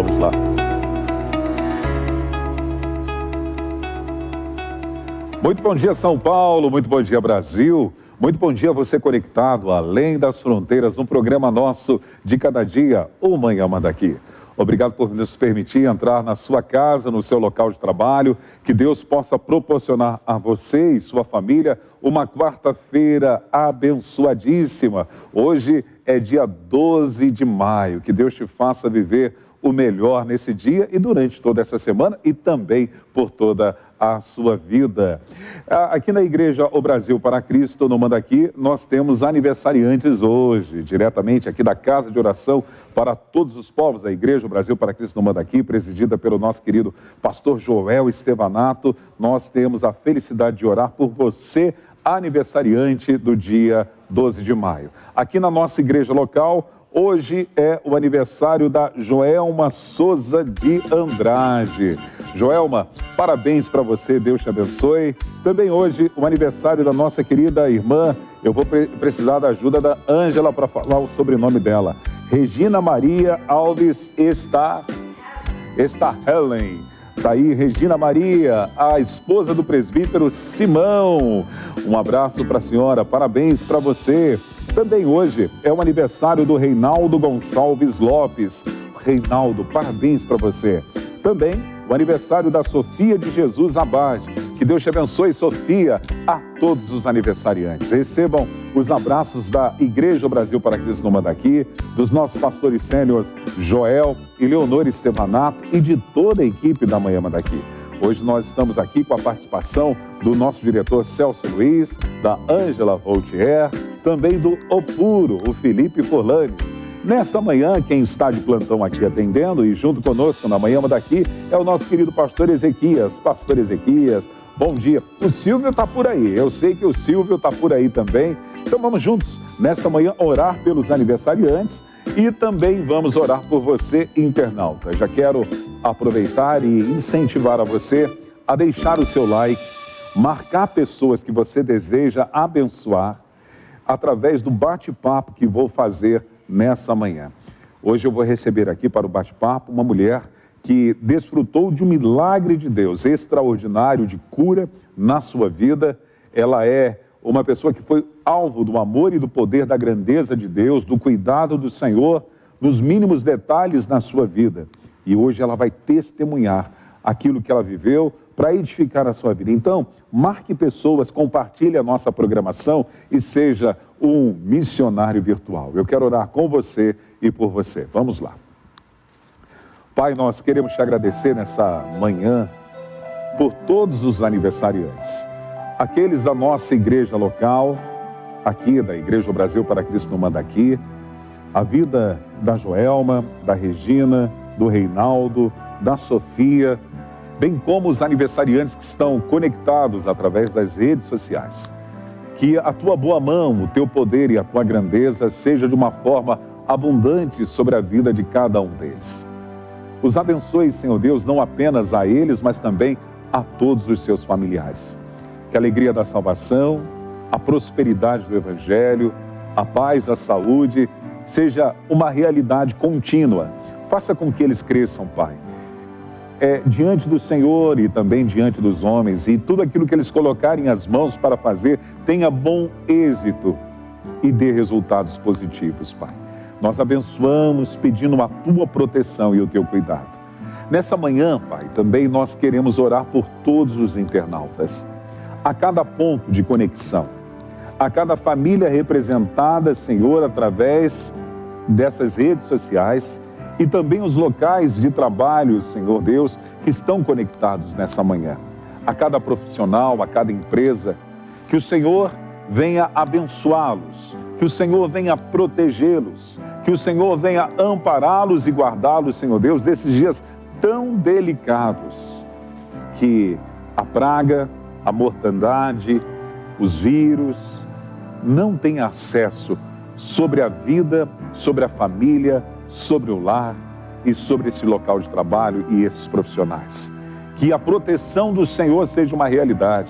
Vamos lá. Muito bom dia, São Paulo, muito bom dia, Brasil. Muito bom dia, você conectado além das fronteiras, no programa nosso de cada dia, o Manhã Manda Aqui. Obrigado por nos permitir entrar na sua casa, no seu local de trabalho. Que Deus possa proporcionar a você e sua família uma quarta-feira abençoadíssima. Hoje é dia 12 de maio. Que Deus te faça viver o melhor nesse dia e durante toda essa semana e também por toda a sua vida. Aqui na Igreja O Brasil para Cristo, no Manda Aqui, nós temos aniversariantes hoje, diretamente aqui da Casa de Oração para todos os povos da Igreja O Brasil para Cristo, no Manda Aqui, presidida pelo nosso querido pastor Joel Estevanato. Nós temos a felicidade de orar por você, aniversariante do dia 12 de maio. Aqui na nossa igreja local, hoje é o aniversário da Joelma Souza de Andrade. Joelma, parabéns para você, Deus te abençoe. Também hoje o aniversário da nossa querida irmã, eu vou precisar da ajuda da Ângela para falar o sobrenome dela. Regina Maria Alves Helen. Está aí Regina Maria, a esposa do presbítero Simão. Um abraço para a senhora, parabéns para você. Também hoje é o aniversário do Reinaldo Gonçalves Lopes. Reinaldo, parabéns para você. Também o aniversário da Sofia de Jesus Abade. Que Deus te abençoe, Sofia, a todos os aniversariantes. Recebam os abraços da Igreja Brasil para Cristo, no Manda Aqui, dos nossos pastores sêniores Joel e Leonor Estevanato e de toda a equipe da Manhã Manda Aqui. Hoje nós estamos aqui com a participação do nosso diretor Celso Luiz, da Ângela Voltier, também do Opuro, o Felipe Forlanes. Nessa manhã, quem está de plantão aqui atendendo e junto conosco na Manhã Manda Aqui é o nosso querido pastor Ezequias. Pastor Ezequias, bom dia. O Silvio está por aí, eu sei que o Silvio está por aí também. Então vamos juntos, nesta manhã, orar pelos aniversariantes e também vamos orar por você, internauta. Já quero aproveitar e incentivar a você a deixar o seu like, marcar pessoas que você deseja abençoar através do bate-papo que vou fazer nessa manhã. Hoje eu vou receber aqui para o bate-papo uma mulher que desfrutou de um milagre de Deus extraordinário de cura na sua vida. Ela é uma pessoa que foi alvo do amor e do poder da grandeza de Deus, do cuidado do Senhor, nos mínimos detalhes na sua vida. E hoje ela vai testemunhar aquilo que ela viveu para edificar a sua vida. Então, marque pessoas, compartilhe a nossa programação e seja um missionário virtual. Eu quero orar com você e por você. Vamos lá. Pai, nós queremos te agradecer nessa manhã por todos os aniversariantes. Aqueles da nossa igreja local, aqui da Igreja Brasil para Cristo, no Manda Aqui, a vida da Joelma, da Regina, do Reinaldo, da Sofia, bem como os aniversariantes que estão conectados através das redes sociais. Que a tua boa mão, o teu poder e a tua grandeza seja de uma forma abundante sobre a vida de cada um deles. Os abençoe, Senhor Deus, não apenas a eles, mas também a todos os seus familiares. Que a alegria da salvação, a prosperidade do Evangelho, a paz, a saúde, seja uma realidade contínua. Faça com que eles cresçam, Pai. Diante do Senhor e também diante dos homens, e tudo aquilo que eles colocarem as mãos para fazer tenha bom êxito e dê resultados positivos, Pai. Nós abençoamos pedindo a tua proteção e o teu cuidado. Nessa manhã, Pai, também nós queremos orar por todos os internautas, a cada ponto de conexão, a cada família representada, Senhor, através dessas redes sociais, e também os locais de trabalho, Senhor Deus, que estão conectados nessa manhã. A cada profissional, a cada empresa, que o Senhor venha abençoá-los, que o Senhor venha protegê-los, que o Senhor venha ampará-los e guardá-los, Senhor Deus, desses dias tão delicados, que a praga, a mortandade, os vírus, não têm acesso sobre a vida, sobre a família, sobre o lar e sobre esse local de trabalho e esses profissionais. Que a proteção do Senhor seja uma realidade.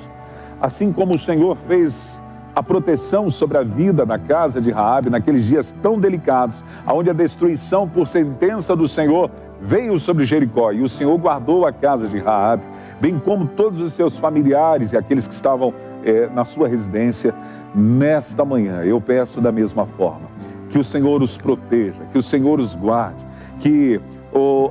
Assim como o Senhor fez a proteção sobre a vida da casa de Raabe naqueles dias tão delicados, onde a destruição por sentença do Senhor veio sobre Jericó, e o Senhor guardou a casa de Raabe, bem como todos os seus familiares e aqueles que estavam na sua residência. Nesta manhã eu peço da mesma forma, que o Senhor os proteja, que o Senhor os guarde, que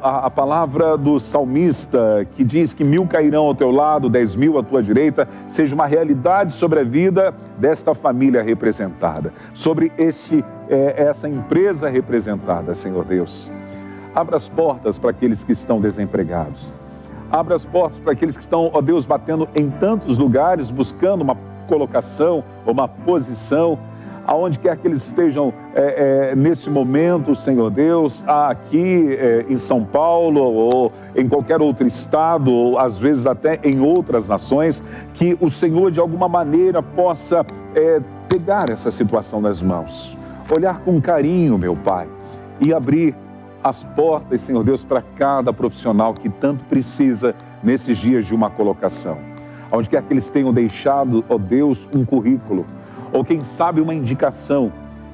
a palavra do salmista que diz que 1000 cairão ao teu lado, 10.000 à tua direita, seja uma realidade sobre a vida desta família representada, sobre essa empresa representada, Senhor Deus. Abra as portas para aqueles que estão desempregados. Abra as portas para aqueles que estão, ó Deus, batendo em tantos lugares, buscando uma colocação, uma posição, aonde quer que eles estejam nesse momento, Senhor Deus, aqui em São Paulo ou em qualquer outro estado, ou às vezes até em outras nações, que o Senhor de alguma maneira possa pegar essa situação nas mãos, olhar com carinho, meu Pai, e abrir as portas, Senhor Deus, para cada profissional que tanto precisa nesses dias de uma colocação. Onde quer que eles tenham deixado, ó Deus, um currículo, ou quem sabe uma indicação,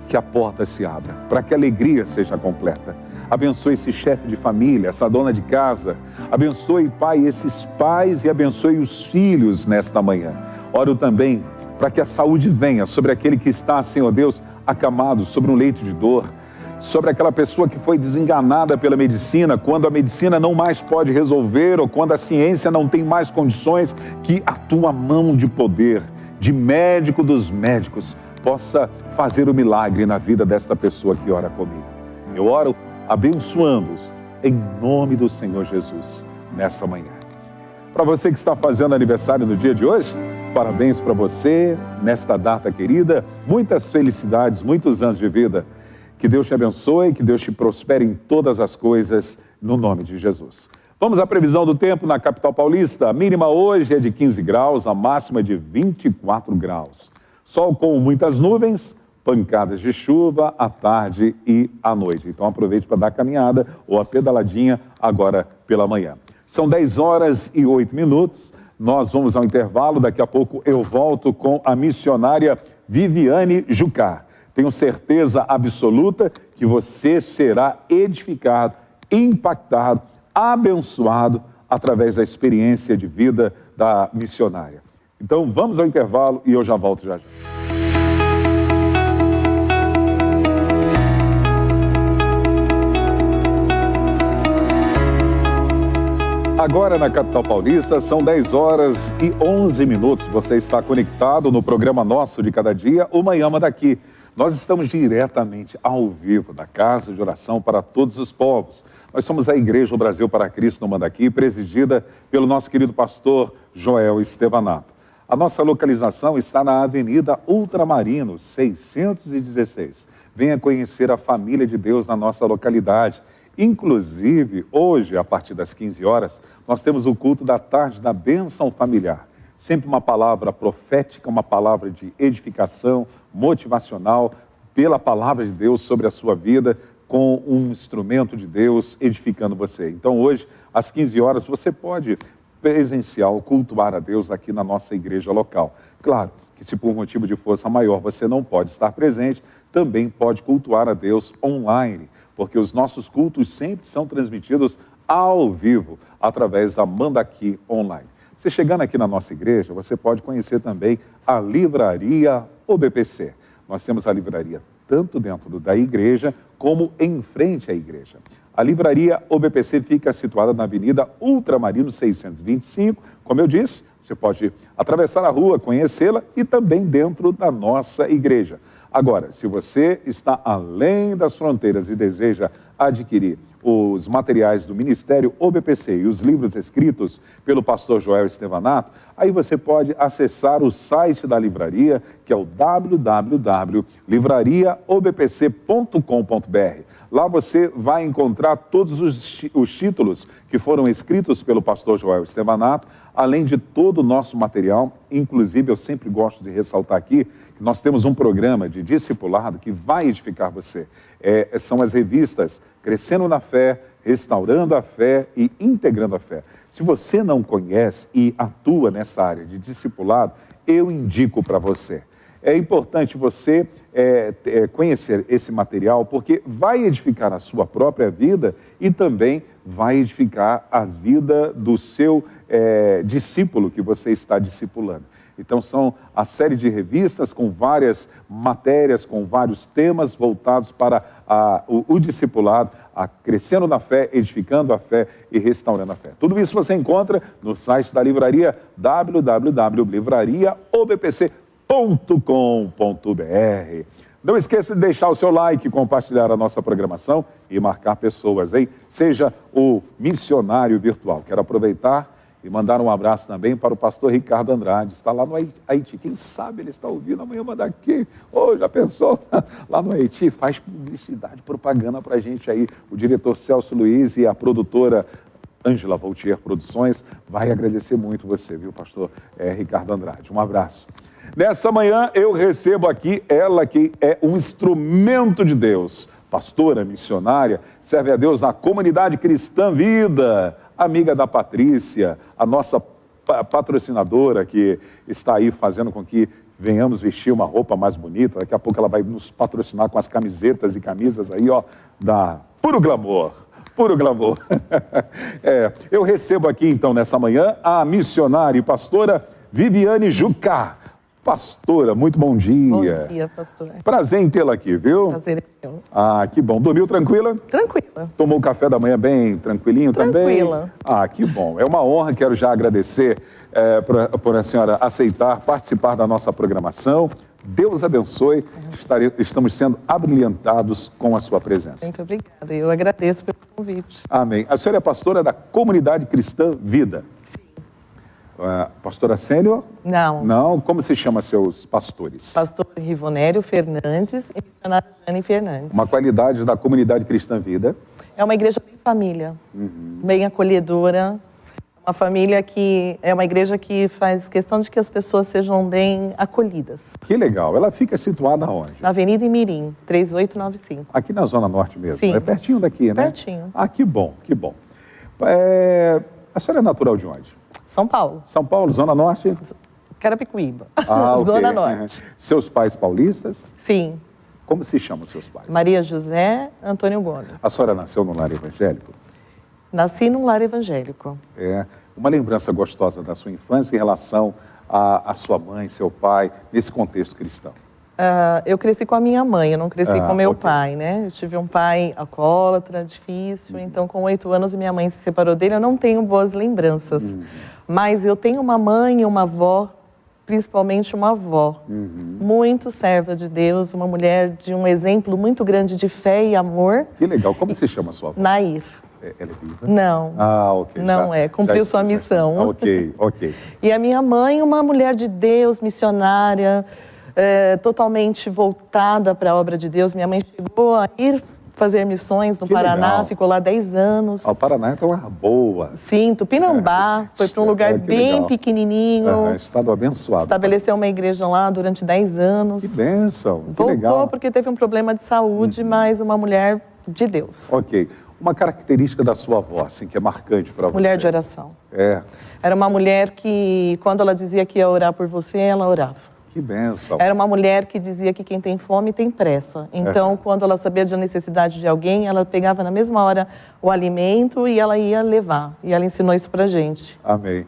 que a porta se abra, para que a alegria seja completa. Abençoe esse chefe de família, essa dona de casa. Abençoe, Pai, esses pais e abençoe os filhos nesta manhã. Oro também para que a saúde venha sobre aquele que está, Senhor Deus, acamado sobre um leito de dor, sobre aquela pessoa que foi desenganada pela medicina, quando a medicina não mais pode resolver, ou quando a ciência não tem mais condições, que a tua mão de poder, de médico dos médicos, possa fazer o milagre na vida desta pessoa que ora comigo. Eu oro abençoando-os em nome do Senhor Jesus, nessa manhã. Para você que está fazendo aniversário no dia de hoje, parabéns para você, nesta data querida, muitas felicidades, muitos anos de vida. Que Deus te abençoe, que Deus te prospere em todas as coisas, no nome de Jesus. Vamos à previsão do tempo na capital paulista. A mínima hoje é de 15 graus, a máxima é de 24 graus. Sol com muitas nuvens, pancadas de chuva à tarde e à noite. Então aproveite para dar a caminhada ou a pedaladinha agora pela manhã. São 10h08. Nós vamos ao intervalo. Daqui a pouco eu volto com a missionária Viviane Jucá. Tenho certeza absoluta que você será edificado, impactado, abençoado através da experiência de vida da missionária. Então vamos ao intervalo e eu já volto já. Agora na capital paulista são 10h11. Você está conectado no programa nosso de cada dia, O Manhã Daqui. Nós estamos diretamente ao vivo da Casa de Oração para Todos os Povos. Nós somos a Igreja Brasil para Cristo no Mandaqui, presidida pelo nosso querido pastor Joel Estevanato. A nossa localização está na Avenida Ultramarino, 616. Venha conhecer a família de Deus na nossa localidade. Inclusive, hoje, a partir das 15 horas, nós temos o culto da tarde da bênção familiar. Sempre uma palavra profética, uma palavra de edificação, motivacional, pela palavra de Deus sobre a sua vida, com um instrumento de Deus edificando você. Então hoje, às 15 horas, você pode presenciar ou cultuar a Deus aqui na nossa igreja local. Claro que se por motivo de força maior você não pode estar presente, também pode cultuar a Deus online, porque os nossos cultos sempre são transmitidos ao vivo, através da Mandaqui Online. Você chegando aqui na nossa igreja, você pode conhecer também a Livraria OBPC. Nós temos a livraria tanto dentro da igreja, como em frente à igreja. A Livraria OBPC fica situada na Avenida Ultramarino 625. Como eu disse, você pode atravessar a rua, conhecê-la e também dentro da nossa igreja. Agora, se você está além das fronteiras e deseja adquirir os materiais do Ministério OBPC e os livros escritos pelo pastor Joel Estevanato, aí você pode acessar o site da livraria, que é o www.livrariaobpc.com.br. Lá você vai encontrar todos os títulos que foram escritos pelo pastor Joel Estevanato, além de todo o nosso material. Inclusive, eu sempre gosto de ressaltar aqui que nós temos um programa de discipulado que vai edificar você. São as revistas Crescendo na Fé, Restaurando a Fé e Integrando a Fé. Se você não conhece e atua nessa área de discipulado, eu indico para você. é importante você conhecer esse material, porque vai edificar a sua própria vida e também vai edificar a vida do seu discípulo que você está discipulando. Então, são a série de revistas com várias matérias, com vários temas voltados para o discipulado, crescendo na fé, edificando a fé e restaurando a fé. Tudo isso você encontra no site da livraria www.livrariaobpc.com.br. Não esqueça de deixar o seu like, compartilhar a nossa programação e marcar pessoas, hein? Seja o missionário virtual. Quero aproveitar e mandar um abraço também para o pastor Ricardo Andrade, está lá no Haiti. Quem sabe ele está ouvindo amanhã, manda aqui. Já pensou? Lá no Haiti, faz publicidade, propaganda para a gente aí. O diretor Celso Luiz e a produtora Ângela Voltier Produções vai agradecer muito você, viu, pastor Ricardo Andrade. Um abraço. Nessa manhã eu recebo aqui ela que é um instrumento de Deus, pastora, missionária, serve a Deus na Comunidade Cristã Vida, amiga da Patrícia, a nossa patrocinadora que está aí fazendo com que venhamos vestir uma roupa mais bonita. Daqui a pouco ela vai nos patrocinar com as camisetas e camisas aí, da Puro Glamour. Puro glamour. Eu recebo aqui então nessa manhã a missionária e pastora Viviane Jucá. Pastora, muito bom dia. Bom dia, pastor. Prazer em tê-la aqui, viu? Prazer é meu. Que bom. Dormiu tranquila? Tranquila. Tomou o café da manhã bem tranquilinho também? Tranquila. Que bom. É uma honra, quero já agradecer por a senhora aceitar participar da nossa programação. Deus abençoe. Estamos sendo abrilhantados com a sua presença. Muito obrigada. Eu agradeço pelo convite. Amém. A senhora é pastora da Comunidade Cristã Vida. Pastora sênior? Não. Não? Como se chama seus pastores? Pastor Rivonério Fernandes e missionária Jane Fernandes. Uma qualidade da Comunidade Cristã Vida. É uma igreja bem família, bem acolhedora. Uma família que é uma igreja que faz questão de que as pessoas sejam bem acolhidas. Que legal. Ela fica situada onde? Na Avenida Imirim, 3895. Aqui na Zona Norte mesmo? Sim. É pertinho daqui, né? Pertinho. Que bom, que bom. A senhora é natural de onde? São Paulo. São Paulo, Zona Norte? Carapicuíba, okay. Zona Norte. Seus pais paulistas? Sim. Como se chamam seus pais? Maria José Antônio Gomes. A senhora nasceu no lar evangélico? Nasci num lar evangélico. Uma lembrança gostosa da sua infância em relação à sua mãe, seu pai, nesse contexto cristão? Eu cresci com a minha mãe, eu não cresci com meu pai, né? Eu tive um pai alcoólatra, difícil, então com 8 anos minha mãe se separou dele, eu não tenho boas lembranças. Mas eu tenho uma mãe e uma avó, principalmente uma avó, muito serva de Deus, uma mulher de um exemplo muito grande de fé e amor. Que legal. Como se chama a sua avó? Nair. Ela é viva? Não. Ok. Não cumpriu sua missão. Ok. E a minha mãe, uma mulher de Deus, missionária, totalmente voltada para a obra de Deus. Minha mãe chegou a ir fazer missões no Paraná, legal. Ficou lá 10 anos. O Paraná é uma boa. Sim, Tupinambá, foi para um lugar bem legal. Pequenininho. Estado abençoado. Estabeleceu uma igreja lá durante 10 anos. Que bênção, que Voltou legal. porque teve um problema de saúde, mas uma mulher de Deus. Ok. Uma característica da sua avó, assim, que é marcante para você. Mulher de oração. Era uma mulher que, quando ela dizia que ia orar por você, ela orava. Que bênção. Era uma mulher que dizia que quem tem fome tem pressa. Então, quando ela sabia da necessidade de alguém, ela pegava na mesma hora o alimento e ela ia levar. E ela ensinou isso pra gente. Amém.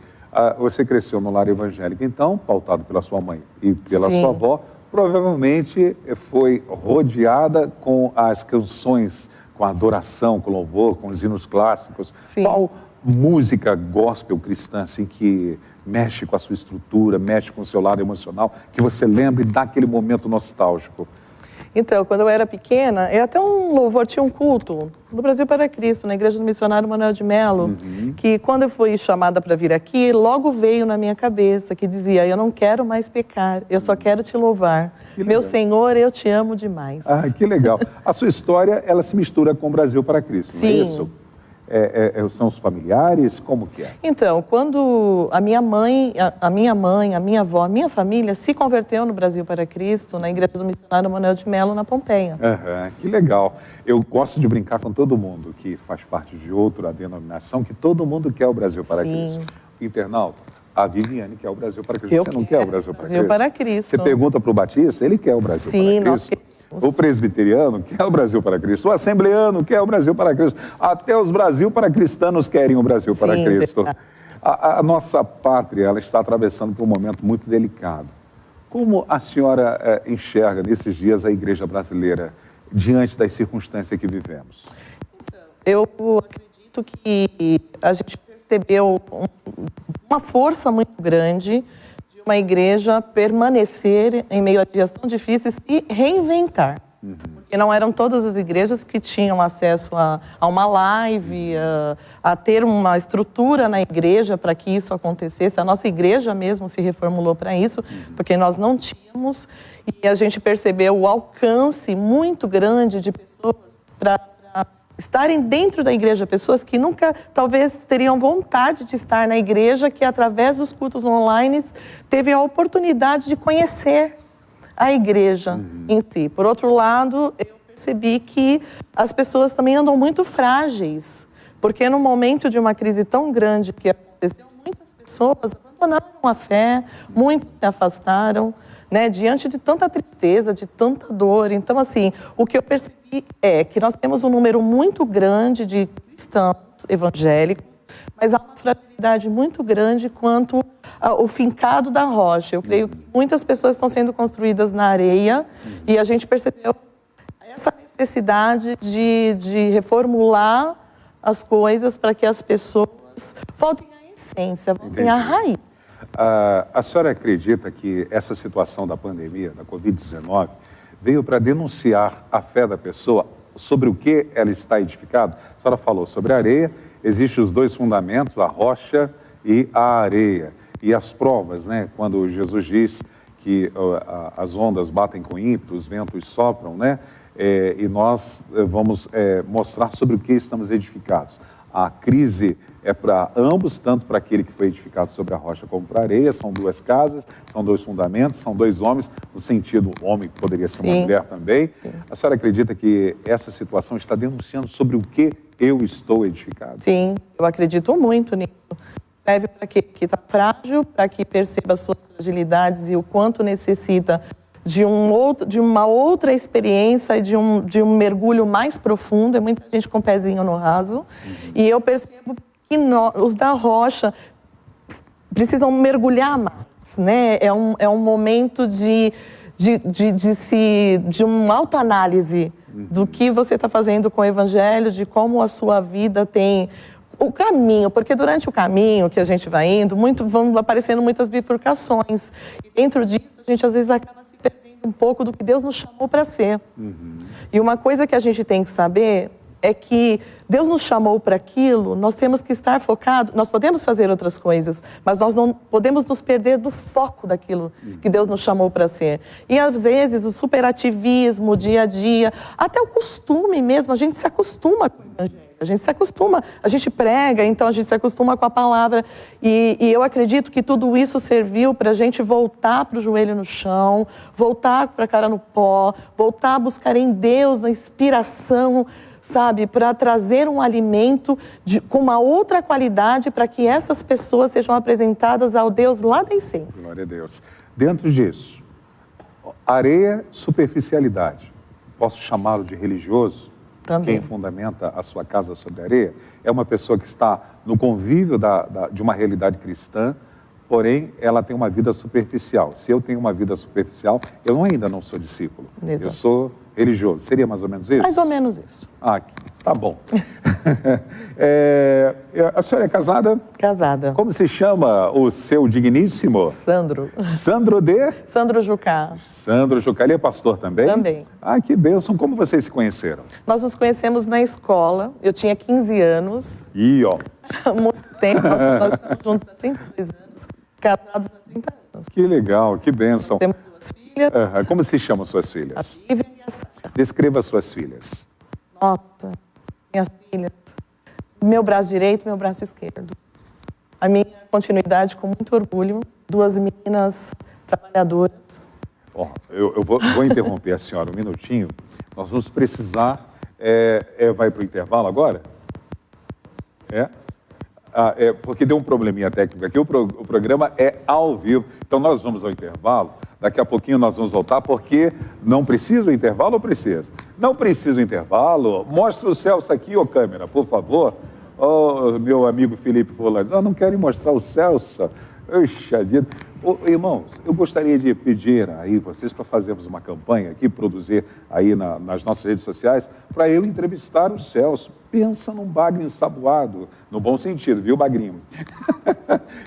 Você cresceu no lar evangélico, então, pautado pela sua mãe e pela sua avó, provavelmente foi rodeada com as canções, com a adoração, com o louvor, com os hinos clássicos. Sim. Qual música gospel cristã, assim, que mexe com a sua estrutura, mexe com o seu lado emocional, que você lembra e dá aquele momento nostálgico? Então, quando eu era pequena, até um louvor, tinha um culto do Brasil para Cristo, na Igreja do Missionário Manuel de Melo, que quando eu fui chamada para vir aqui, logo veio na minha cabeça, que dizia, eu não quero mais pecar, eu só quero te louvar. Meu Senhor, eu te amo demais. Que legal. A sua história, ela se mistura com o Brasil para Cristo, não é isso? São os familiares? Como que é? Então, quando a minha mãe, a minha avó, a minha família se converteu no Brasil para Cristo, na Igreja do Missionário Manuel de Melo, na Pompeia. Que legal. Eu gosto de brincar com todo mundo que faz parte de outra denominação, que todo mundo quer o Brasil para Cristo. Internauta, A Viviane quer o Brasil para Cristo. Você não quer o Brasil para Cristo? Brasil para Cristo. Você pergunta para o Batista, ele quer o Brasil para Cristo. Nós queremos. O presbiteriano quer o Brasil para Cristo. O assembleano quer o Brasil para Cristo. Até os Brasil para cristanos querem o Brasil para Cristo. A nossa pátria, ela está atravessando por um momento muito delicado. Como a senhora enxerga nesses dias a igreja brasileira diante das circunstâncias que vivemos? Eu acredito que a gente percebeu uma força muito grande de uma igreja permanecer em meio a dias tão difíceis e reinventar. Porque não eram todas as igrejas que tinham acesso a uma live, a ter uma estrutura na igreja para que isso acontecesse. A nossa igreja mesmo se reformulou para isso, porque nós não tínhamos. E a gente percebeu o alcance muito grande de pessoas para estarem dentro da igreja, pessoas que nunca, talvez, teriam vontade de estar na igreja, que através dos cultos online teve a oportunidade de conhecer a igreja em si. Por outro lado, eu percebi que as pessoas também andam muito frágeis, porque no momento de uma crise tão grande que aconteceu, muitas pessoas abandonaram a fé, muitos se afastaram, né, diante de tanta tristeza, de tanta dor. Então, assim, o que eu percebi é que nós temos um número muito grande de cristãos evangélicos, mas há uma fragilidade muito grande quanto ao fincado da rocha. Eu creio que muitas pessoas estão sendo construídas na areia e a gente percebeu essa necessidade de reformular as coisas para que as pessoas voltem à essência, voltem à raiz. A senhora acredita que essa situação da pandemia, da Covid-19, veio para denunciar a fé da pessoa sobre o que ela está edificada? A senhora falou sobre a areia, existem os dois fundamentos, a rocha e a areia. E as provas, né? Quando Jesus diz que as ondas batem com ímpeto, os ventos sopram, né? E nós vamos mostrar sobre o que estamos edificados. A crise é para ambos, tanto para aquele que foi edificado sobre a rocha como para a areia. São duas casas, são dois fundamentos, são dois homens, no sentido homem, que poderia ser uma mulher também. A senhora acredita que essa situação está denunciando sobre o que eu estou edificado? Sim, eu acredito muito nisso. Serve para que está frágil, para que perceba as suas fragilidades e o quanto necessita de uma outra experiência e de um mergulho mais profundo. É muita gente com o pezinho no raso. E eu percebo que os da rocha precisam mergulhar mais, né? É um momento de uma autoanálise do que você está fazendo com o evangelho, de como a sua vida tem o caminho, porque durante o caminho que a gente vai indo, vão aparecendo muitas bifurcações. E dentro disso, a gente às vezes acaba se perdendo um pouco do que Deus nos chamou para ser. E uma coisa que a gente tem que saber é que Deus nos chamou para aquilo, nós temos que estar focados, nós podemos fazer outras coisas, mas nós não podemos nos perder do foco daquilo que Deus nos chamou para ser. E às vezes o superativismo, o dia a dia, até o costume mesmo, a gente se acostuma com o evangelho. A gente se acostuma, a gente prega, então a gente se acostuma com a palavra. E eu acredito que tudo isso serviu para a gente voltar para o joelho no chão, voltar para a cara no pó, voltar a buscar em Deus a inspiração, sabe, para trazer um alimento com uma outra qualidade para que essas pessoas sejam apresentadas ao Deus lá da essência. Glória a Deus. Dentro disso, areia, superficialidade. Posso chamá-lo de religioso? Também. Quem fundamenta a sua casa sobre a areia é uma pessoa que está no convívio de uma realidade cristã, porém ela tem uma vida superficial. Se eu tenho uma vida superficial, eu ainda não sou discípulo. Exato. Eu sou religioso. Seria mais ou menos isso? Mais ou menos isso. Ah, tá bom. A senhora é casada? Casada. Como se chama o seu digníssimo? Sandro. Sandro de? Sandro Jucá. Sandro Jucá. Ele é pastor também? Também. Ah, que bênção. Como vocês se conheceram? Nós nos conhecemos na escola. Eu tinha 15 anos. Ih, ó. Muito tempo. Nós estamos juntos há 32 anos. Casados há 30 anos. Que legal, que bênção. Temos 2 filhas. Como se chamam suas filhas? A Vivian e a Sara. Descreva suas filhas. Nossa, minhas filhas. Meu braço direito, meu braço esquerdo. A minha continuidade com muito orgulho. 2 meninas trabalhadoras. Ó, eu vou interromper a senhora um minutinho. Nós vamos precisar... vai para o intervalo agora? Porque deu um probleminha técnico aqui, o programa é ao vivo. Então nós vamos ao intervalo, daqui a pouquinho nós vamos voltar, porque não precisa o intervalo ou precisa? Não precisa o intervalo. Mostra o Celso aqui, ô câmera, por favor. Ô, meu amigo Felipe Folanes, não querem mostrar o Celso? Puxa vida. Irmãos, eu gostaria de pedir aí vocês para fazermos uma campanha aqui, produzir aí nas nossas redes sociais, para eu entrevistar o Celso. Pensa num bagre ensaboado, no bom sentido, viu, bagrinho?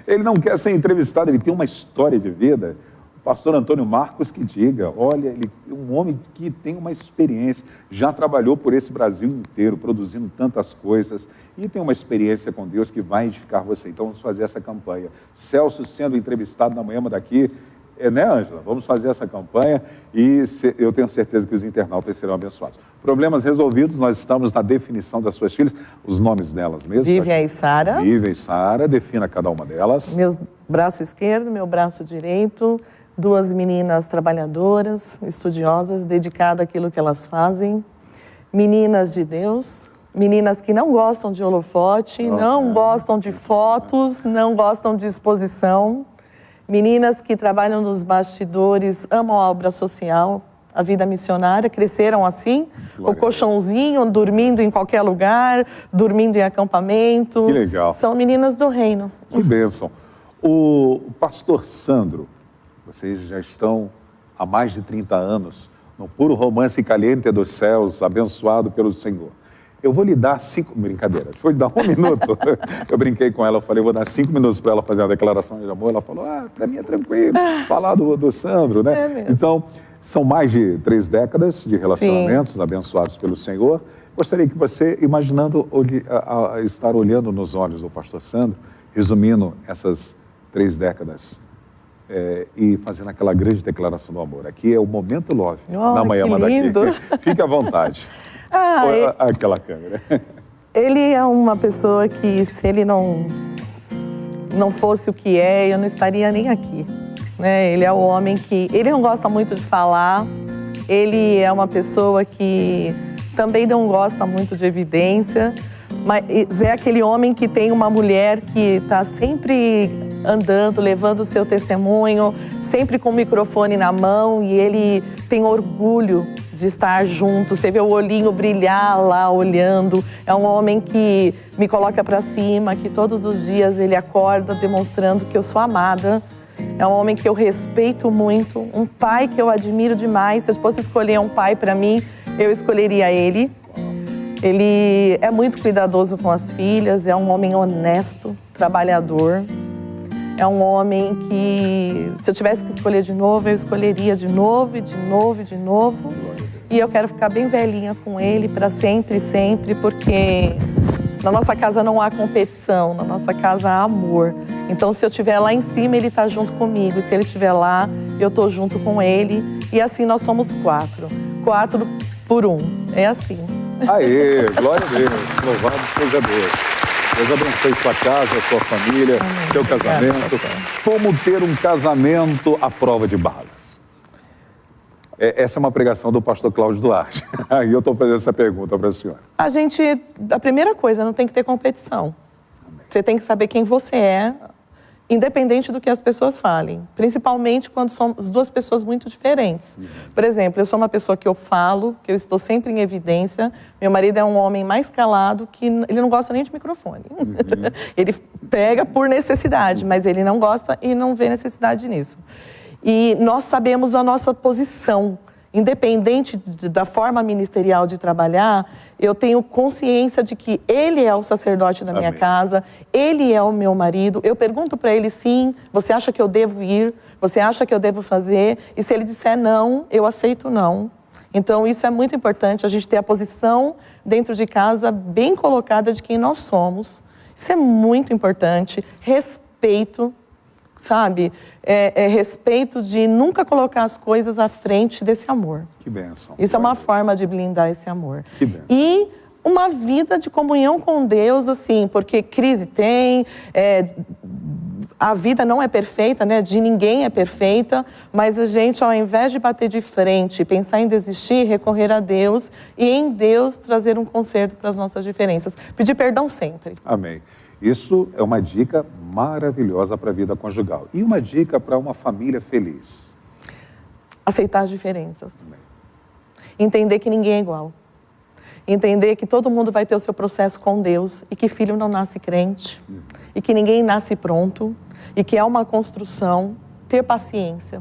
Ele não quer ser entrevistado, ele tem uma história de vida. O pastor Antônio Marcos que diga, olha, ele é um homem que tem uma experiência, já trabalhou por esse Brasil inteiro, produzindo tantas coisas, e tem uma experiência com Deus que vai edificar você. Então vamos fazer essa campanha. Celso sendo entrevistado na manhã daqui, né, Ângela? Vamos fazer essa campanha e eu tenho certeza que os internautas serão abençoados. Problemas resolvidos, nós estamos na definição das suas filhas, os nomes delas mesmo. Vivian e Sara. Vivian e Sara, defina cada uma delas. Meu braço esquerdo, meu braço direito, duas meninas trabalhadoras, estudiosas, dedicadas àquilo que elas fazem, meninas de Deus, meninas que não gostam de holofote, não gostam de fotos, não gostam de exposição, meninas que trabalham nos bastidores, amam a obra social, a vida missionária, cresceram assim, com o colchãozinho, dormindo em qualquer lugar, dormindo em acampamento. Que legal. São meninas do reino. Que bênção. O pastor Sandro, vocês já estão há mais de 30 anos no puro romance caliente dos céus, abençoado pelo Senhor. Eu vou lhe dar 5... Brincadeira, vou lhe dar 1 minuto. Eu brinquei com ela, eu falei, vou dar 5 minutos para ela fazer uma declaração de amor. Ela falou, para mim é tranquilo, falar do Sandro, né? É mesmo. Então, são mais de 3 décadas de relacionamentos abençoados pelo Senhor. Gostaria que você, imaginando estar olhando nos olhos do pastor Sandro, resumindo essas 3 décadas, e fazendo aquela grande declaração do amor. Aqui é o Momento Love, na manhã daqui. Fique à vontade. Aquela câmera. Ele é uma pessoa que, se ele não fosse o que é, eu não estaria nem aqui. Né? Ele é o homem que... Ele não gosta muito de falar, ele é uma pessoa que também não gosta muito de evidência, mas é aquele homem que tem uma mulher que está sempre andando, levando o seu testemunho, sempre com o microfone na mão, e ele tem orgulho de estar junto. Você vê o olhinho brilhar lá, olhando. É um homem que me coloca para cima, que todos os dias ele acorda demonstrando que eu sou amada. É um homem que eu respeito muito, um pai que eu admiro demais. Se eu fosse escolher um pai para mim, eu escolheria ele. Ele é muito cuidadoso com as filhas, é um homem honesto, trabalhador. É um homem que, se eu tivesse que escolher de novo, eu escolheria de novo, e de novo, e de novo. E eu quero ficar bem velhinha com ele para sempre, sempre, porque na nossa casa não há competição, na nossa casa há amor. Então, se eu estiver lá em cima, ele está junto comigo. Se ele estiver lá, eu estou junto com ele. E assim nós somos 4. 4 por 1. É assim. Aê, glória a Deus. Louvado seja Deus. Deus abençoe sua casa, sua família, seu casamento. Como ter um casamento à prova de balas? Essa é uma pregação do pastor Cláudio Duarte. Aí eu estou fazendo essa pergunta para a senhora. A primeira coisa, não tem que ter competição. Amém. Você tem que saber quem você é, independente do que as pessoas falem. Principalmente quando somos 2 pessoas muito diferentes. Por exemplo, eu sou uma pessoa que eu falo, que eu estou sempre em evidência. Meu marido é um homem mais calado, que ele não gosta nem de microfone. Ele pega por necessidade, mas ele não gosta e não vê necessidade nisso. E nós sabemos a nossa posição. Independente da forma ministerial de trabalhar, eu tenho consciência de que ele é o sacerdote da minha casa, ele é o meu marido. Eu pergunto para ele, sim, você acha que eu devo ir? Você acha que eu devo fazer? E se ele disser não, eu aceito não. Então, isso é muito importante, a gente ter a posição dentro de casa bem colocada de quem nós somos. Isso é muito importante. Respeito. Sabe? Respeito de nunca colocar as coisas à frente desse amor. Que bênção. Isso é uma forma de blindar esse amor. Que bênção. E uma vida de comunhão com Deus, assim, porque crise tem, a vida não é perfeita, né? De ninguém é perfeita, mas a gente, ao invés de bater de frente, pensar em desistir, recorrer a Deus e em Deus trazer um conserto para as nossas diferenças. Pedir perdão sempre. Amém. Isso é uma dica maravilhosa para a vida conjugal. E uma dica para uma família feliz? Aceitar as diferenças. Entender que ninguém é igual. Entender que todo mundo vai ter o seu processo com Deus e que filho não nasce crente e que ninguém nasce pronto e que é uma construção, ter paciência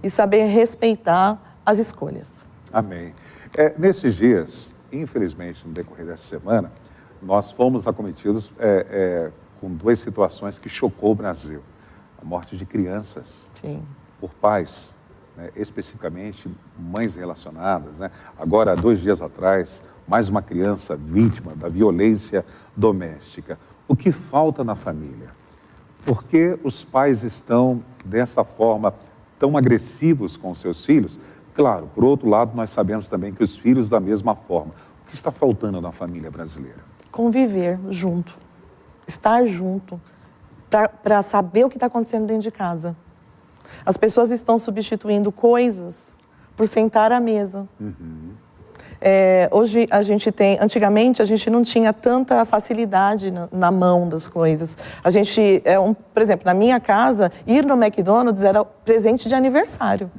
e saber respeitar as escolhas. Amém. Nesses dias, infelizmente, no decorrer dessa semana, nós fomos acometidos com duas situações que chocou o Brasil. A morte de crianças. Sim. Por pais, né, especificamente mães relacionadas, né? Agora, 2 dias atrás, mais uma criança vítima da violência doméstica. O que falta na família? Por que os pais estão dessa forma tão agressivos com os seus filhos? Claro, por outro lado, nós sabemos também que os filhos da mesma forma. O que está faltando na família brasileira? Conviver junto, estar junto, para saber o que está acontecendo dentro de casa. As pessoas estão substituindo coisas por sentar à mesa. Hoje a gente tem, antigamente a gente não tinha tanta facilidade na mão das coisas. A gente, por exemplo, na minha casa, ir no McDonald's era presente de aniversário.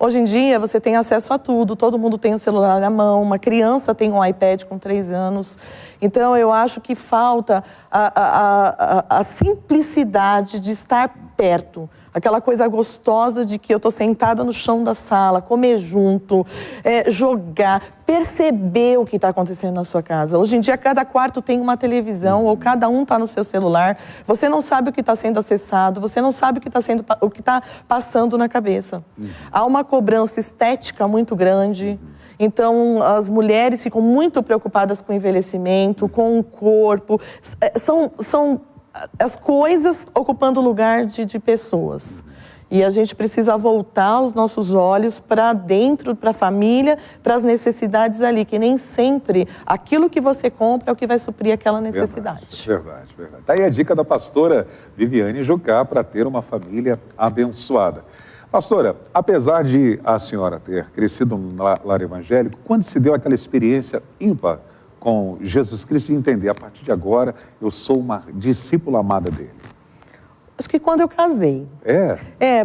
Hoje em dia você tem acesso a tudo, todo mundo tem o celular na mão, uma criança tem um iPad com 3 anos. Então eu acho que falta a simplicidade de estar perto. Aquela coisa gostosa de que eu estou sentada no chão da sala, comer junto, jogar, perceber o que está acontecendo na sua casa. Hoje em dia, cada quarto tem uma televisão, ou cada um está no seu celular. Você não sabe o que está sendo acessado, você não sabe o que está passando na cabeça. Há uma cobrança estética muito grande. Então, as mulheres ficam muito preocupadas com o envelhecimento, com o corpo. São as coisas ocupando o lugar de pessoas. E a gente precisa voltar os nossos olhos para dentro, para a família, para as necessidades ali, que nem sempre aquilo que você compra é o que vai suprir aquela necessidade. Verdade. Tá aí a dica da pastora Viviane Jucá para ter uma família abençoada. Pastora, apesar de a senhora ter crescido no lar evangélico, quando se deu aquela experiência ímpar com Jesus Cristo e entender, a partir de agora, eu sou uma discípula amada dele? Acho que quando eu casei.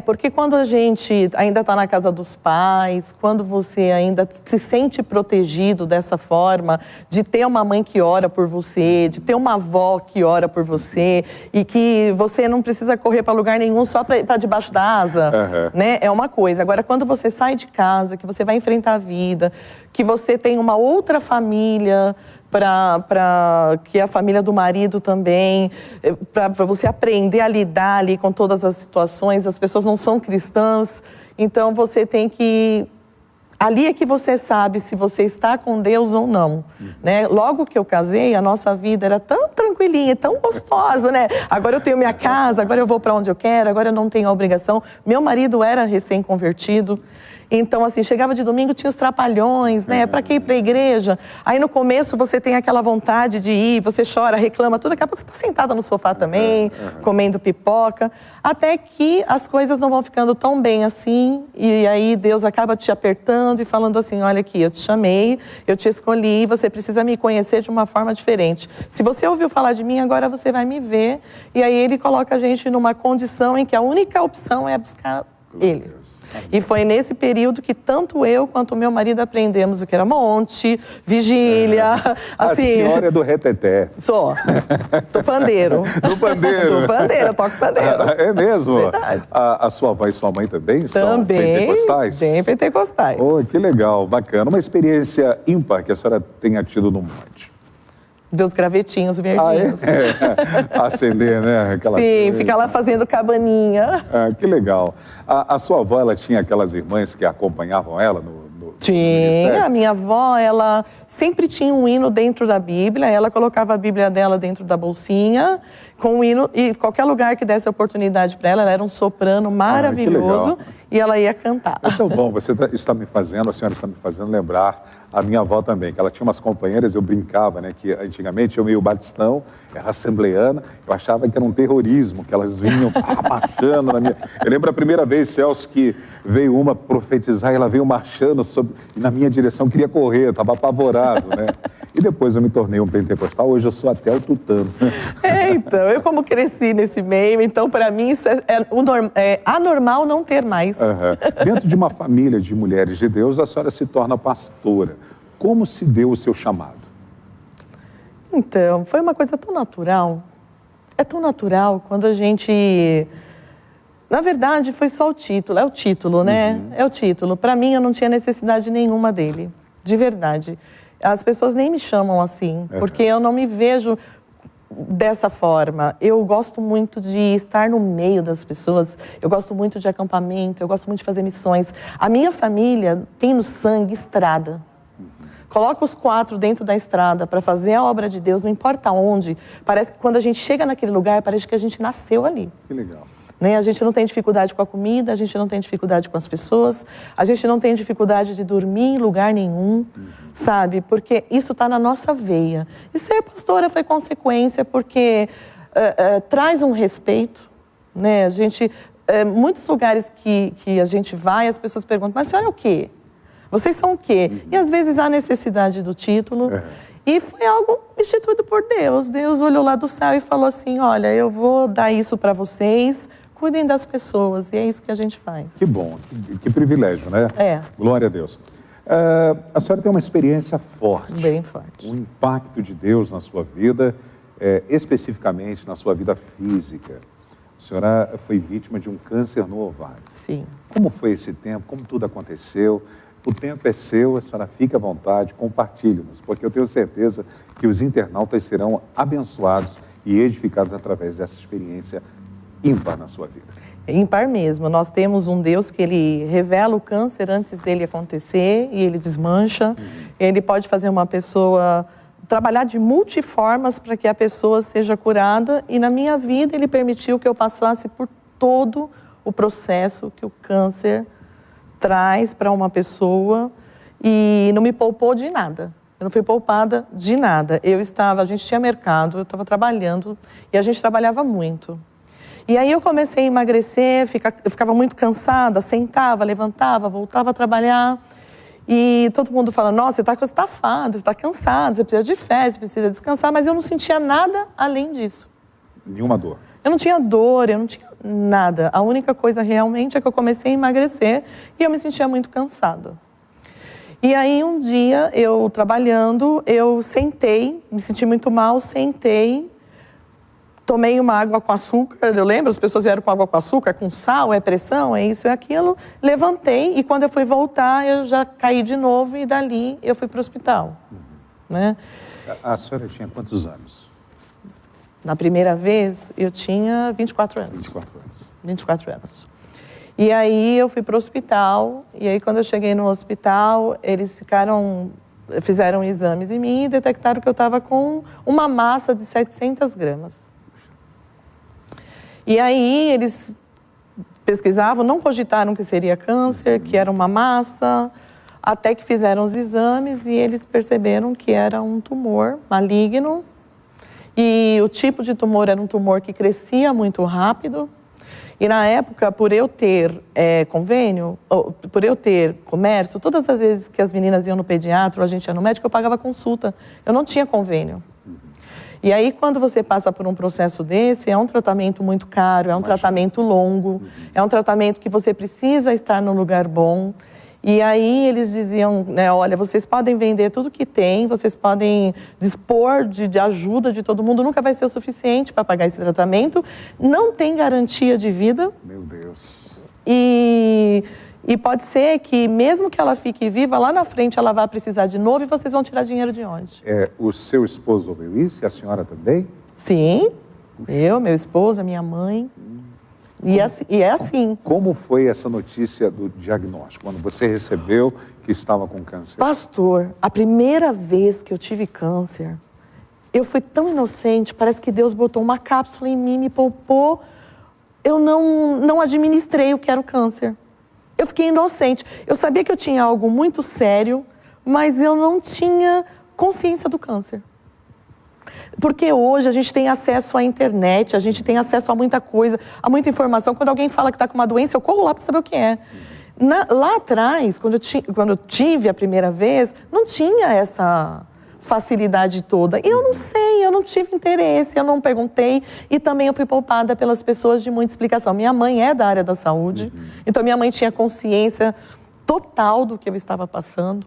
Porque quando a gente ainda está na casa dos pais, quando você ainda se sente protegido dessa forma, de ter uma mãe que ora por você, de ter uma avó que ora por você, e que você não precisa correr para lugar nenhum só para debaixo da asa, né? É uma coisa. Agora, quando você sai de casa, que você vai enfrentar a vida, que você tem uma outra família, que é a família do marido também, para você aprender a lidar ali com todas as situações. As pessoas não são cristãs, então você tem que... Ali é que você sabe se você está com Deus ou não, né? Logo que eu casei, a nossa vida era tão tranquilinha, tão gostosa, né? Agora eu tenho minha casa, agora eu vou para onde eu quero, agora eu não tenho obrigação. Meu marido era recém-convertido. Então, assim, chegava de domingo, tinha os trapalhões, né? Para que ir para a igreja? Aí, no começo, você tem aquela vontade de ir, você chora, reclama, tudo. Daqui a pouco você está sentada no sofá também, comendo pipoca. Até que as coisas não vão ficando tão bem assim. E aí, Deus acaba te apertando e falando assim, olha aqui, eu te chamei, eu te escolhi, você precisa me conhecer de uma forma diferente. Se você ouviu falar de mim, agora você vai me ver. E aí, Ele coloca a gente numa condição em que a única opção é buscar Ele. E foi nesse período que tanto eu quanto o meu marido aprendemos o que era monte, vigília, assim... A senhora é do reteté. Sou. Do pandeiro. Do pandeiro. Do pandeiro, eu toco pandeiro. É mesmo? Verdade. A sua avó e sua mãe também são também, pentecostais? Bem pentecostais. Oh, que legal, bacana. Uma experiência ímpar que a senhora tenha tido no monte. Ver os gravetinhos verdinhos. Acender, né? Aquela Sim, coisa. ficar lá fazendo cabaninha. Que legal. A sua avó, ela tinha aquelas irmãs que acompanhavam ela no Tinha. A minha avó, ela sempre tinha um hino dentro da Bíblia. Ela colocava a Bíblia dela dentro da bolsinha com o hino. E qualquer lugar que desse oportunidade para ela, ela era um soprano maravilhoso. E ela ia cantar. Então, bom, a senhora está me fazendo lembrar a minha avó também, que ela tinha umas companheiras, eu brincava, né, que antigamente eu meio batistão, era assembleana, eu achava que era um terrorismo, que elas vinham marchando na minha... Eu lembro a primeira vez, Celso, que veio uma profetizar, e ela veio marchando na minha direção, queria correr, eu estava apavorado, né? E depois eu me tornei um pentecostal, hoje eu sou até o tutano. Então, eu como cresci nesse meio, então para mim isso é anormal não ter mais. Dentro de uma família de mulheres de Deus, a senhora se torna pastora. Como se deu o seu chamado? Então, foi uma coisa tão natural. É tão natural quando a gente... Na verdade, foi só o título. É o título, né? É o título. Para mim, eu não tinha necessidade nenhuma dele. De verdade. As pessoas nem me chamam assim, porque eu não me vejo dessa forma. Eu gosto muito de estar no meio das pessoas. Eu gosto muito de acampamento. Eu gosto muito de fazer missões. A minha família tem no sangue estrada. Coloca os 4 dentro da estrada para fazer a obra de Deus, não importa onde. Parece que quando a gente chega naquele lugar, parece que a gente nasceu ali. Que legal. Né? A gente não tem dificuldade com a comida, a gente não tem dificuldade com as pessoas, a gente não tem dificuldade de dormir em lugar nenhum, sabe? Porque isso está na nossa veia. E ser pastora foi consequência, porque traz um respeito, né? A gente, muitos lugares que a gente vai, as pessoas perguntam, mas a senhora é o quê? Vocês são o quê? E às vezes há necessidade do título. E foi algo instituído por Deus. Deus olhou lá do céu e falou assim, olha, eu vou dar isso para vocês, cuidem das pessoas. E é isso que a gente faz. Que bom, que privilégio, né? Glória a Deus. A senhora tem uma experiência forte. Bem forte. Um impacto de Deus na sua vida, especificamente na sua vida física. A senhora foi vítima de um câncer no ovário. Sim. Como foi esse tempo? Como tudo aconteceu? O tempo é seu, a senhora fique à vontade, compartilhe-nos, porque eu tenho certeza que os internautas serão abençoados e edificados através dessa experiência ímpar na sua vida. Ímpar mesmo. Nós temos um Deus que ele revela o câncer antes dele acontecer e ele desmancha. Ele pode fazer uma pessoa trabalhar de multiformas para que a pessoa seja curada. E na minha vida ele permitiu que eu passasse por todo o processo que o câncer traz para uma pessoa e não me poupou de nada. Eu não fui poupada de nada. A gente tinha mercado, eu estava trabalhando e a gente trabalhava muito. E aí eu comecei a emagrecer, eu ficava muito cansada, sentava, levantava, voltava a trabalhar. E todo mundo fala, nossa, você está estafada, você está cansada, você precisa de férias, você precisa descansar, mas eu não sentia nada além disso. Nenhuma dor? Eu não tinha dor, eu não tinha nada. A única coisa realmente é que eu comecei a emagrecer e eu me sentia muito cansada. E aí um dia, eu trabalhando, eu sentei, me senti muito mal, sentei, tomei uma água com açúcar, eu lembro, as pessoas vieram com água com açúcar, com sal, é pressão, é isso e aquilo. Levantei e quando eu fui voltar, eu já caí de novo e dali eu fui para o hospital. Né? A senhora tinha quantos anos? Na primeira vez, eu tinha 24 anos. 24 anos. 24 anos. E aí eu fui para o hospital, e aí quando eu cheguei no hospital, eles fizeram exames em mim e detectaram que eu estava com uma massa de 700 gramas. E aí eles pesquisavam, não cogitaram que seria câncer, que era uma massa, até que fizeram os exames e eles perceberam que era um tumor maligno. E o tipo de tumor era um tumor que crescia muito rápido. E na época, por eu ter convênio, por eu ter comércio, todas as vezes que as meninas iam no pediatra, ou a gente ia no médico, eu pagava consulta. Eu não tinha convênio. E aí, quando você passa por um processo desse, é um tratamento muito caro, é um tratamento longo, é um tratamento que você precisa estar num lugar bom. E aí eles diziam, né, olha, vocês podem vender tudo que tem, vocês podem dispor de ajuda de todo mundo, nunca vai ser o suficiente para pagar esse tratamento, não tem garantia de vida. Meu Deus. E pode ser que mesmo que ela fique viva, lá na frente ela vai precisar de novo e vocês vão tirar dinheiro de onde? O seu esposo ouviu isso e a senhora também? Sim, eu, meu esposo, a minha mãe. E é assim. Como foi essa notícia do diagnóstico, quando você recebeu que estava com câncer? Pastor, a primeira vez que eu tive câncer, eu fui tão inocente, parece que Deus botou uma cápsula em mim, me poupou. Eu não administrei o que era o câncer. Eu fiquei inocente. Eu sabia que eu tinha algo muito sério, mas eu não tinha consciência do câncer. Porque hoje a gente tem acesso à internet, a gente tem acesso a muita coisa, a muita informação. Quando alguém fala que está com uma doença, eu corro lá para saber o que é. Lá atrás, quando eu tive a primeira vez, não tinha essa facilidade toda? Eu não sei, eu não tive interesse, eu não perguntei. E também eu fui poupada pelas pessoas de muita explicação. Minha mãe é da área da saúde, então minha mãe tinha consciência total do que eu estava passando.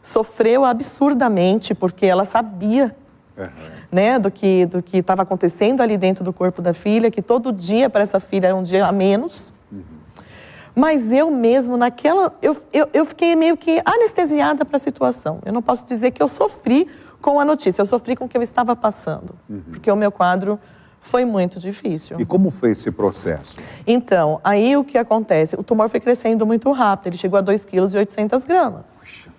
Sofreu absurdamente, porque ela sabia, né, do que estava acontecendo ali dentro do corpo da filha, que todo dia para essa filha era um dia a menos. Mas eu mesmo, eu fiquei meio que anestesiada para a situação. Eu não posso dizer que eu sofri com a notícia, eu sofri com o que eu estava passando. Porque o meu quadro foi muito difícil. E como foi esse processo? Então, aí o que acontece? O tumor foi crescendo muito rápido, ele chegou a 2,8 kg. Puxa,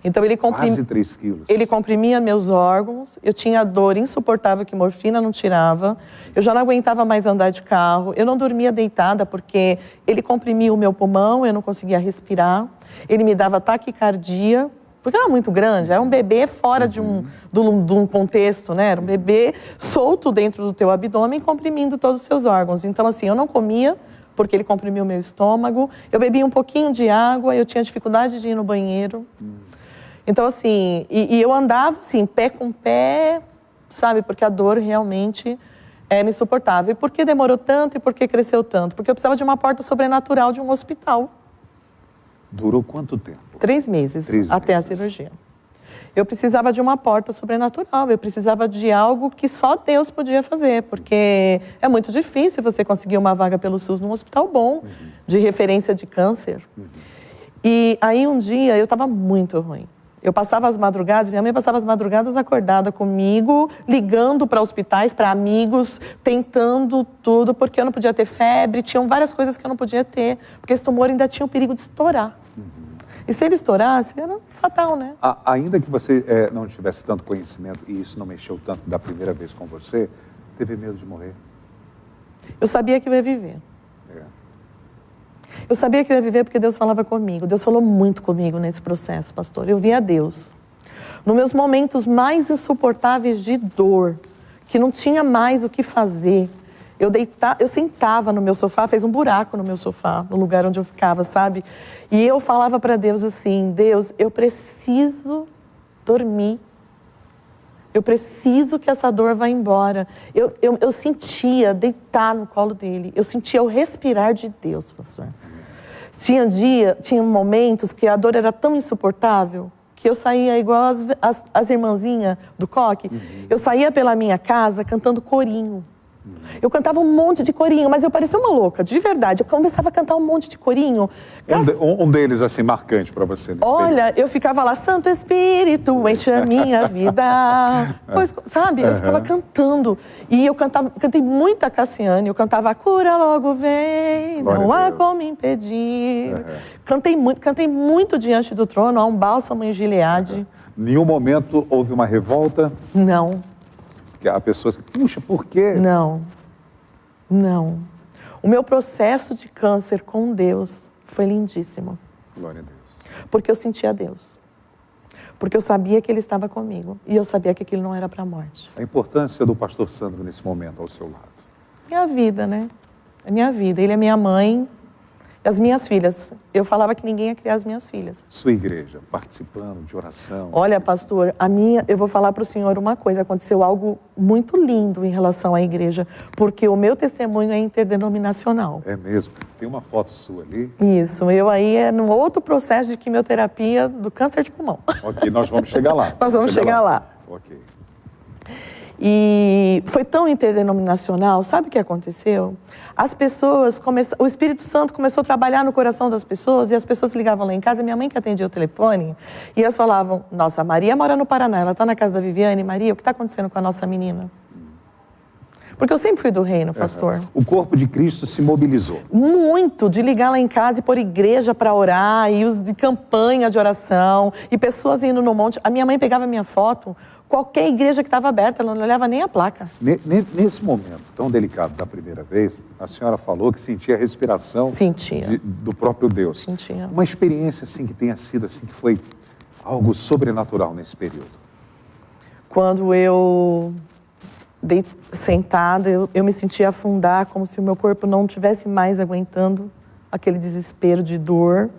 então quase 3 quilos. Ele comprimia meus órgãos, eu tinha dor insuportável que morfina não tirava, eu já não aguentava mais andar de carro, eu não dormia deitada porque ele comprimia o meu pulmão, eu não conseguia respirar, ele me dava taquicardia, porque era muito grande, era um bebê fora de um contexto, né? Era um bebê solto dentro do teu abdômen, comprimindo todos os seus órgãos. Então, assim, eu não comia, porque ele comprimiu o meu estômago, eu bebia um pouquinho de água, eu tinha dificuldade de ir no banheiro. Então, assim, e eu andava, assim, pé com pé, sabe? Porque a dor realmente era insuportável. E por que demorou tanto e por que cresceu tanto? Porque eu precisava de uma porta sobrenatural de um hospital. Durou quanto tempo? 3 meses, até a cirurgia. Eu precisava de uma porta sobrenatural, eu precisava de algo que só Deus podia fazer, porque é muito difícil você conseguir uma vaga pelo SUS num hospital bom, de referência de câncer. E aí um dia eu estava muito ruim. Eu passava as madrugadas, minha mãe passava as madrugadas acordada comigo, ligando para hospitais, para amigos, tentando tudo, porque eu não podia ter febre, tinham várias coisas que eu não podia ter, porque esse tumor ainda tinha o perigo de estourar. E se ele estourasse, era fatal, né? Ainda que você não tivesse tanto conhecimento e isso não mexeu tanto da primeira vez com você, teve medo de morrer? Eu sabia que eu ia viver. Eu sabia que eu ia viver porque Deus falava comigo. Deus falou muito comigo nesse processo, pastor. Eu via Deus. Nos meus momentos mais insuportáveis de dor, que não tinha mais o que fazer, eu sentava no meu sofá, fez um buraco no meu sofá, no lugar onde eu ficava, sabe? E eu falava para Deus assim, Deus, eu preciso dormir. Eu preciso que essa dor vá embora. Eu sentia deitar no colo dele. Eu sentia o respirar de Deus, pastor. Tinha momentos que a dor era tão insuportável que eu saía igual as irmãzinhas do coque. Eu saía pela minha casa cantando corinho. Eu cantava um monte de corinho, mas eu parecia uma louca, de verdade. Eu começava a cantar um monte de corinho. Um deles, assim, marcante para você. Olha, eu ficava lá, Santo Espírito, enche a minha vida. Pois, sabe, eu ficava cantando. E eu cantei muita Cassiane, eu cantava A Cura Logo Vem, Não Há Como Impedir. Cantei muito diante do trono, há um bálsamo em Gileade. Nenhum momento houve uma revolta? Não. Que há pessoas que, puxa, por quê? Não. O meu processo de câncer com Deus foi lindíssimo. Glória a Deus. Porque eu sentia Deus. Porque eu sabia que Ele estava comigo. E eu sabia que aquilo não era para a morte. A importância do pastor Sandro nesse momento ao seu lado? Minha vida, né? É minha vida. Ele é minha mãe. As minhas filhas. Eu falava que ninguém ia criar as minhas filhas. Sua igreja, participando de oração? Olha, pastor, eu vou falar para o senhor uma coisa. Aconteceu algo muito lindo em relação à igreja, porque o meu testemunho é interdenominacional. É mesmo? Tem uma foto sua ali? Isso. Eu aí é num outro processo de quimioterapia do câncer de pulmão. Ok, nós vamos chegar lá. Nós vamos chegar lá. Ok. E foi tão interdenominacional, sabe o que aconteceu? As pessoas, o Espírito Santo começou a trabalhar no coração das pessoas e as pessoas ligavam lá em casa, minha mãe que atendia o telefone, e elas falavam, nossa, a Maria mora no Paraná, ela está na casa da Viviane, Maria, o que está acontecendo com a nossa menina? Porque eu sempre fui do reino, pastor. O corpo de Cristo se mobilizou. Muito, de ligar lá em casa e pôr igreja para orar, e de campanha de oração, e pessoas indo no monte. A minha mãe pegava a minha foto, qualquer igreja que estava aberta, ela não olhava nem a placa. Nesse momento tão delicado da primeira vez, a senhora falou que sentia a respiração do próprio Deus. Sentia. Uma experiência assim que tenha sido assim, que foi algo sobrenatural nesse período. Quando eu sentada, eu me sentia afundar, como se o meu corpo não estivesse mais aguentando aquele desespero de dor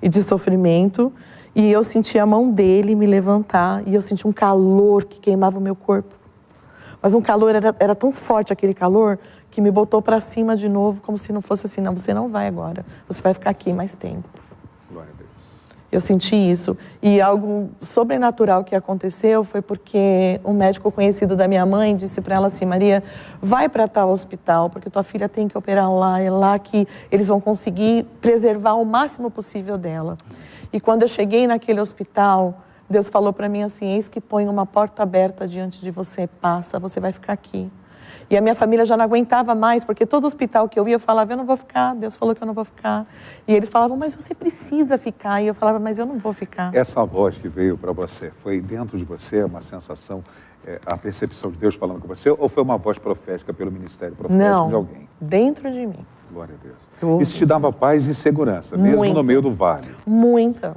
e de sofrimento. E eu senti a mão dele me levantar e eu senti um calor que queimava o meu corpo. Mas um calor, era tão forte aquele calor, que me botou para cima de novo, como se não fosse assim, não, você não vai agora, você vai ficar aqui mais tempo. Glória a Deus. Eu senti isso. E algo sobrenatural que aconteceu foi porque um médico conhecido da minha mãe disse para ela assim, Maria, vai para tal hospital, porque tua filha tem que operar lá, é lá que eles vão conseguir preservar o máximo possível dela. E quando eu cheguei naquele hospital, Deus falou para mim assim, eis que põe uma porta aberta diante de você, passa, você vai ficar aqui. E a minha família já não aguentava mais, porque todo hospital que eu ia, eu falava, eu não vou ficar, Deus falou que eu não vou ficar. E eles falavam, mas você precisa ficar. E eu falava, mas eu não vou ficar. Essa voz que veio para você, foi dentro de você uma sensação, a percepção de Deus falando com você, ou foi uma voz profética pelo ministério profético de alguém? Não, dentro de mim. Glória a Deus. Isso te dava paz e segurança, mesmo no meio do vale? Muita.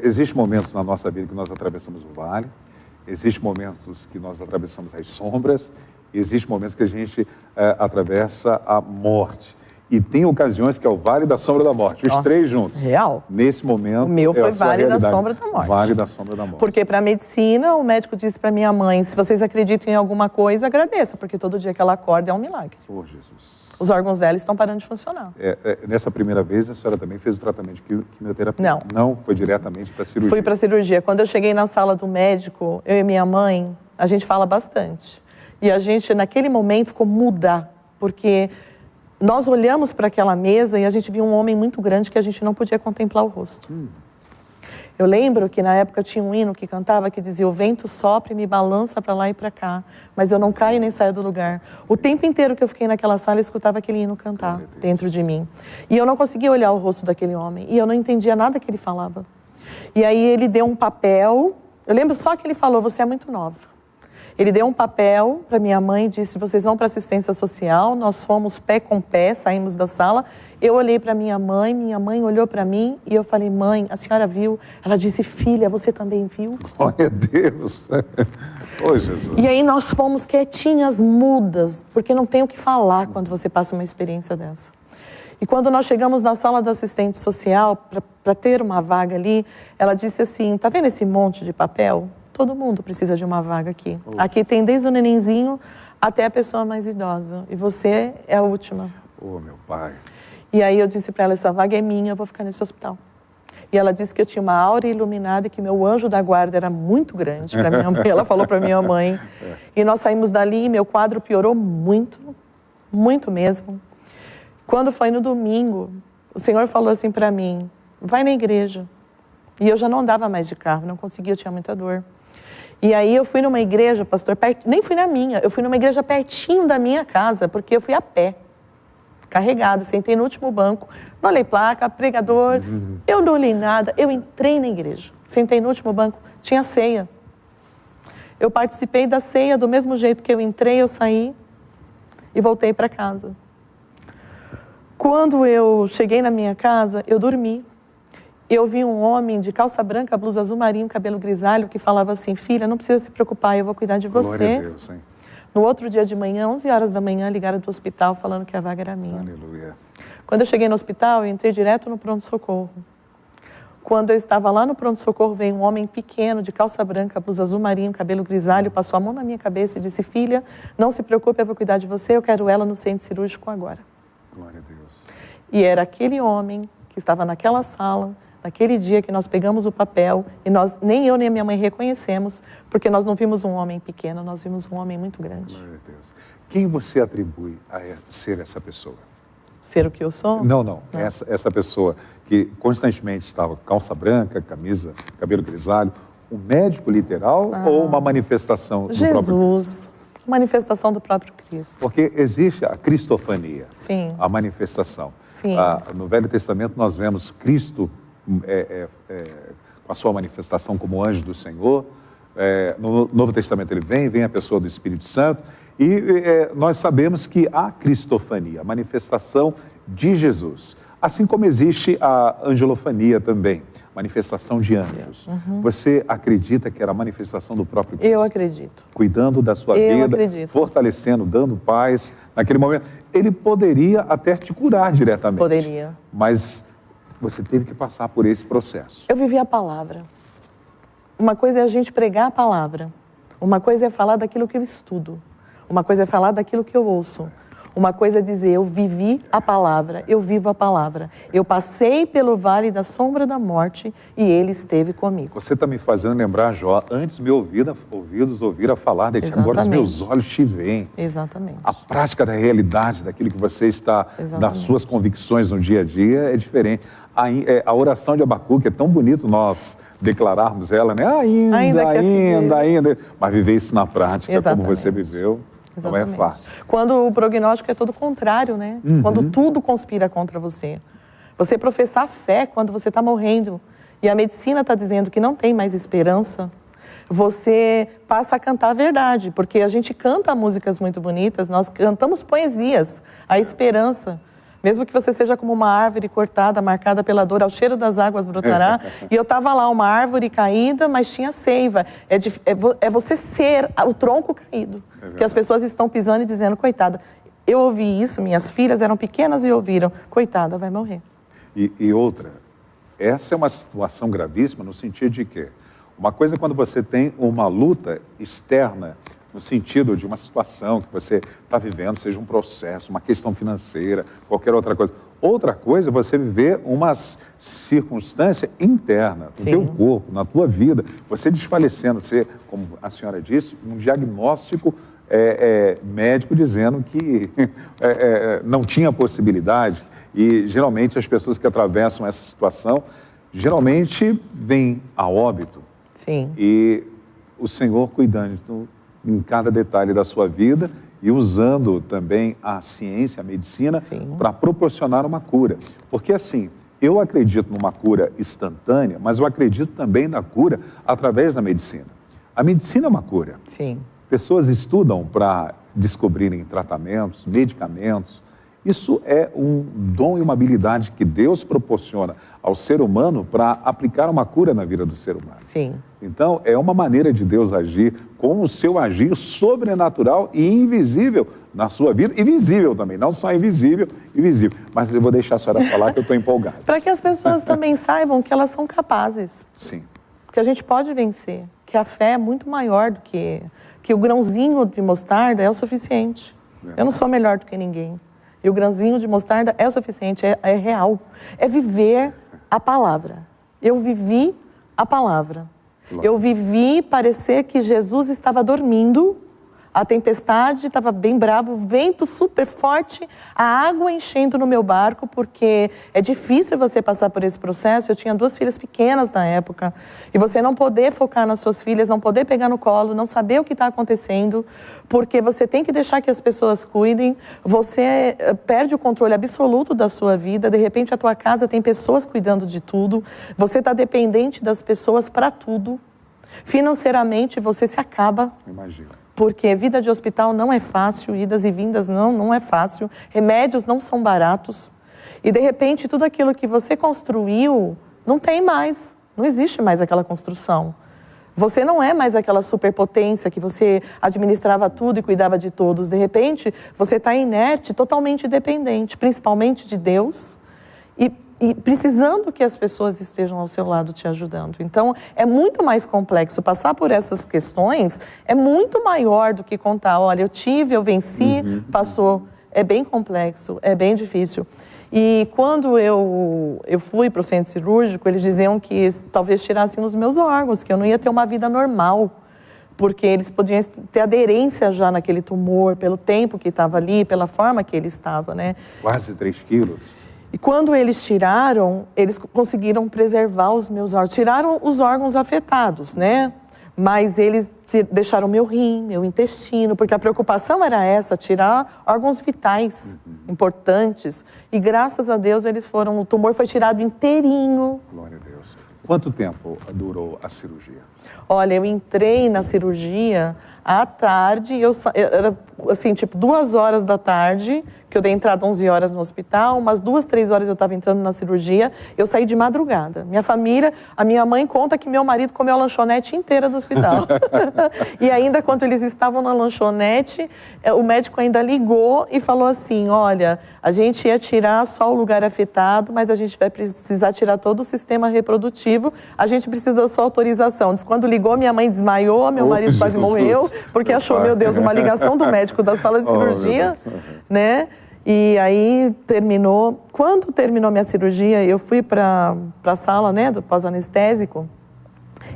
Existem momentos na nossa vida que nós atravessamos o vale, existem momentos que nós atravessamos as sombras, existem momentos que a gente atravessa a morte. E tem ocasiões que é o vale da sombra da morte, os três juntos. Real. Nesse momento, o meu foi vale da sombra da morte. Vale da sombra da morte. Porque para a medicina, o médico disse para minha mãe, se vocês acreditam em alguma coisa, agradeça, porque todo dia que ela acorda é um milagre. Oh, Jesus. Os órgãos dela estão parando de funcionar. Nessa primeira vez, a senhora também fez o tratamento de quimioterapia? Não. Não? Foi diretamente para a cirurgia? Fui para a cirurgia. Quando eu cheguei na sala do médico, eu e minha mãe, a gente fala bastante. E a gente, naquele momento, ficou muda, porque nós olhamos para aquela mesa e a gente viu um homem muito grande que a gente não podia contemplar o rosto. Eu lembro que na época tinha um hino que cantava que dizia, o vento sopra e me balança para lá e para cá, mas eu não caio nem saio do lugar. O tempo inteiro que eu fiquei naquela sala, eu escutava aquele hino cantar dentro de mim. E eu não conseguia olhar o rosto daquele homem, e eu não entendia nada que ele falava. E aí ele deu um papel, eu lembro só que ele falou, você é muito nova. Ele deu um papel para minha mãe, disse, vocês vão para assistência social, nós fomos pé com pé, saímos da sala. Eu olhei para minha mãe olhou para mim e eu falei, mãe, a senhora viu? Ela disse, filha, você também viu? Glória a Deus! Oh, Jesus! E aí nós fomos quietinhas, mudas, porque não tem o que falar quando você passa uma experiência dessa. E quando nós chegamos na sala da assistente social, para ter uma vaga ali, ela disse assim, tá vendo esse monte de papel? Todo mundo precisa de uma vaga aqui. Aqui tem desde o nenenzinho até a pessoa mais idosa. E você é a última. Oh, meu pai. E aí eu disse para ela, essa vaga é minha, eu vou ficar nesse hospital. E ela disse que eu tinha uma aura iluminada e que meu anjo da guarda era muito grande para minha mãe. Ela falou para minha mãe. E nós saímos dali e meu quadro piorou muito, muito mesmo. Quando foi no domingo, o Senhor falou assim para mim, vai na igreja. E eu já não andava mais de carro, não conseguia, eu tinha muita dor. E aí eu fui numa igreja, pastor, nem fui na minha, eu fui numa igreja pertinho da minha casa, porque eu fui a pé, carregada, sentei no último banco, não olhei placa, pregador, eu não olhei nada, eu entrei na igreja, sentei no último banco, tinha ceia. Eu participei da ceia do mesmo jeito que eu entrei, eu saí e voltei para casa. Quando eu cheguei na minha casa, eu dormi. Eu vi um homem de calça branca, blusa azul marinho, cabelo grisalho, que falava assim, filha, não precisa se preocupar, eu vou cuidar de você. Glória a Deus, hein? No outro dia de manhã, 11 horas da manhã, ligaram do hospital falando que a vaga era minha. Aleluia. Quando eu cheguei no hospital, eu entrei direto no pronto-socorro. Quando eu estava lá no pronto-socorro, veio um homem pequeno, de calça branca, blusa azul marinho, cabelo grisalho, passou a mão na minha cabeça e disse, filha, não se preocupe, eu vou cuidar de você, eu quero ela no centro cirúrgico agora. Glória a Deus. E era aquele homem que estava naquela sala, naquele dia que nós pegamos o papel e nem eu nem a minha mãe reconhecemos, porque nós não vimos um homem pequeno, nós vimos um homem muito grande. Glória a Deus. Quem você atribui a ser essa pessoa? Ser o que eu sou? Não. Essa pessoa que constantemente estava com calça branca, camisa, cabelo grisalho, um médico literal ou uma manifestação do próprio Cristo? Jesus, manifestação do próprio Cristo. Porque existe a cristofania, Sim. a manifestação. Sim. No Velho Testamento nós vemos Cristo com a sua manifestação como anjo do Senhor. No Novo Testamento ele vem a pessoa do Espírito Santo. E nós sabemos que há cristofania, a manifestação de Jesus. Assim como existe a angelofania também, manifestação de anjos. Você acredita que era a manifestação do próprio Cristo? Eu acredito. Cuidando da sua vida, acredito. Fortalecendo, dando paz naquele momento. Ele poderia até te curar diretamente. Poderia. Mas você teve que passar por esse processo. Eu vivi a palavra. Uma coisa é a gente pregar a palavra. Uma coisa é falar daquilo que eu estudo. Uma coisa é falar daquilo que eu ouço. Uma coisa é dizer, eu vivi a palavra, eu vivo a palavra. Eu passei pelo vale da sombra da morte e ele esteve comigo. Você está me fazendo lembrar, Jó, antes meus ouvidos ouviram falar de ti, agora os meus olhos te veem. Exatamente. A prática da realidade, daquilo que você está, das suas convicções no dia a dia é diferente. A oração de Abacuque, é tão bonito nós declararmos ela, né? Ainda. Mas viver isso na prática, como você viveu. Exatamente. Não é fácil. Quando o prognóstico é todo contrário, né? Quando tudo conspira contra você. Você professar fé quando você está morrendo e a medicina está dizendo que não tem mais esperança, você passa a cantar a verdade, porque a gente canta músicas muito bonitas, nós cantamos poesias, a esperança. Mesmo que você seja como uma árvore cortada, marcada pela dor, ao cheiro das águas brotará. E eu estava lá, uma árvore caída, mas tinha seiva. É você ser o tronco caído. Que as pessoas estão pisando e dizendo, coitada. Eu ouvi isso, minhas filhas eram pequenas e ouviram. Coitada, vai morrer. E outra, essa é uma situação gravíssima no sentido de que uma coisa é quando você tem uma luta externa, no sentido de uma situação que você está vivendo, seja um processo, uma questão financeira, qualquer outra coisa. Outra coisa é você viver uma circunstância interna, no teu corpo, na tua vida, você desfalecendo, você, como a senhora disse, um diagnóstico médico dizendo que não tinha possibilidade. E geralmente as pessoas que atravessam essa situação, geralmente vêm a óbito. Sim. E o Senhor cuidando em cada detalhe da sua vida e usando também a ciência, a medicina, para proporcionar uma cura. Porque assim, eu acredito numa cura instantânea, mas eu acredito também na cura através da medicina. A medicina é uma cura. Sim. Pessoas estudam para descobrirem tratamentos, medicamentos. Isso é um dom e uma habilidade que Deus proporciona ao ser humano para aplicar uma cura na vida do ser humano. Sim. Então, é uma maneira de Deus agir com o seu agir sobrenatural e invisível na sua vida. E visível também, não só invisível e visível. Mas eu vou deixar a senhora falar que eu estou empolgado. Para que as pessoas também saibam que elas são capazes. Sim. Que a gente pode vencer. Que a fé é muito maior do que o grãozinho de mostarda é o suficiente. Eu não sou melhor do que ninguém. E o grãozinho de mostarda é o suficiente, é real. É viver a palavra. Eu vivi a palavra. Eu vivi parecer que Jesus estava dormindo, a tempestade estava bem brava, o vento super forte, a água enchendo no meu barco, porque é difícil você passar por esse processo. Eu tinha 2 filhas pequenas na época, e você não poder focar nas suas filhas, não poder pegar no colo, não saber o que está acontecendo, porque você tem que deixar que as pessoas cuidem, você perde o controle absoluto da sua vida, de repente a tua casa tem pessoas cuidando de tudo, você está dependente das pessoas para tudo, financeiramente você se acaba. Imagina. Porque vida de hospital não é fácil, idas e vindas não é fácil, remédios não são baratos. E de repente tudo aquilo que você construiu não tem mais, não existe mais aquela construção. Você não é mais aquela superpotência que você administrava tudo e cuidava de todos. De repente você está inerte, totalmente dependente, principalmente de Deus e precisando que as pessoas estejam ao seu lado te ajudando. Então, é muito mais complexo. Passar por essas questões é muito maior do que contar, olha, eu tive, eu venci, passou. É bem complexo, é bem difícil. E quando eu fui para o centro cirúrgico, eles diziam que talvez tirassem os meus órgãos, que eu não ia ter uma vida normal, porque eles podiam ter aderência já naquele tumor, pelo tempo que estava ali, pela forma que ele estava, né? Quase 3 quilos. E quando eles tiraram, eles conseguiram preservar os meus órgãos. Tiraram os órgãos afetados, né? Mas eles deixaram meu rim, meu intestino, porque a preocupação era essa, tirar órgãos vitais, importantes. E graças a Deus o tumor foi tirado inteirinho. Glória a Deus. Quanto tempo durou a cirurgia? Olha, eu entrei na cirurgia à tarde, era assim, tipo 2 horas da tarde, porque eu dei entrada 11 horas no hospital, umas 2, 3 horas eu estava entrando na cirurgia, eu saí de madrugada. Minha família, a minha mãe conta que meu marido comeu a lanchonete inteira do hospital. E ainda quando eles estavam na lanchonete, o médico ainda ligou e falou assim, olha, a gente ia tirar só o lugar afetado, mas a gente vai precisar tirar todo o sistema reprodutivo, a gente precisa da sua autorização. Diz, quando ligou, minha mãe desmaiou, meu marido quase morreu, porque achou, meu Deus, uma ligação do médico da sala de cirurgia, né? E aí terminou. Quando terminou minha cirurgia, eu fui para a sala, né, do pós-anestésico,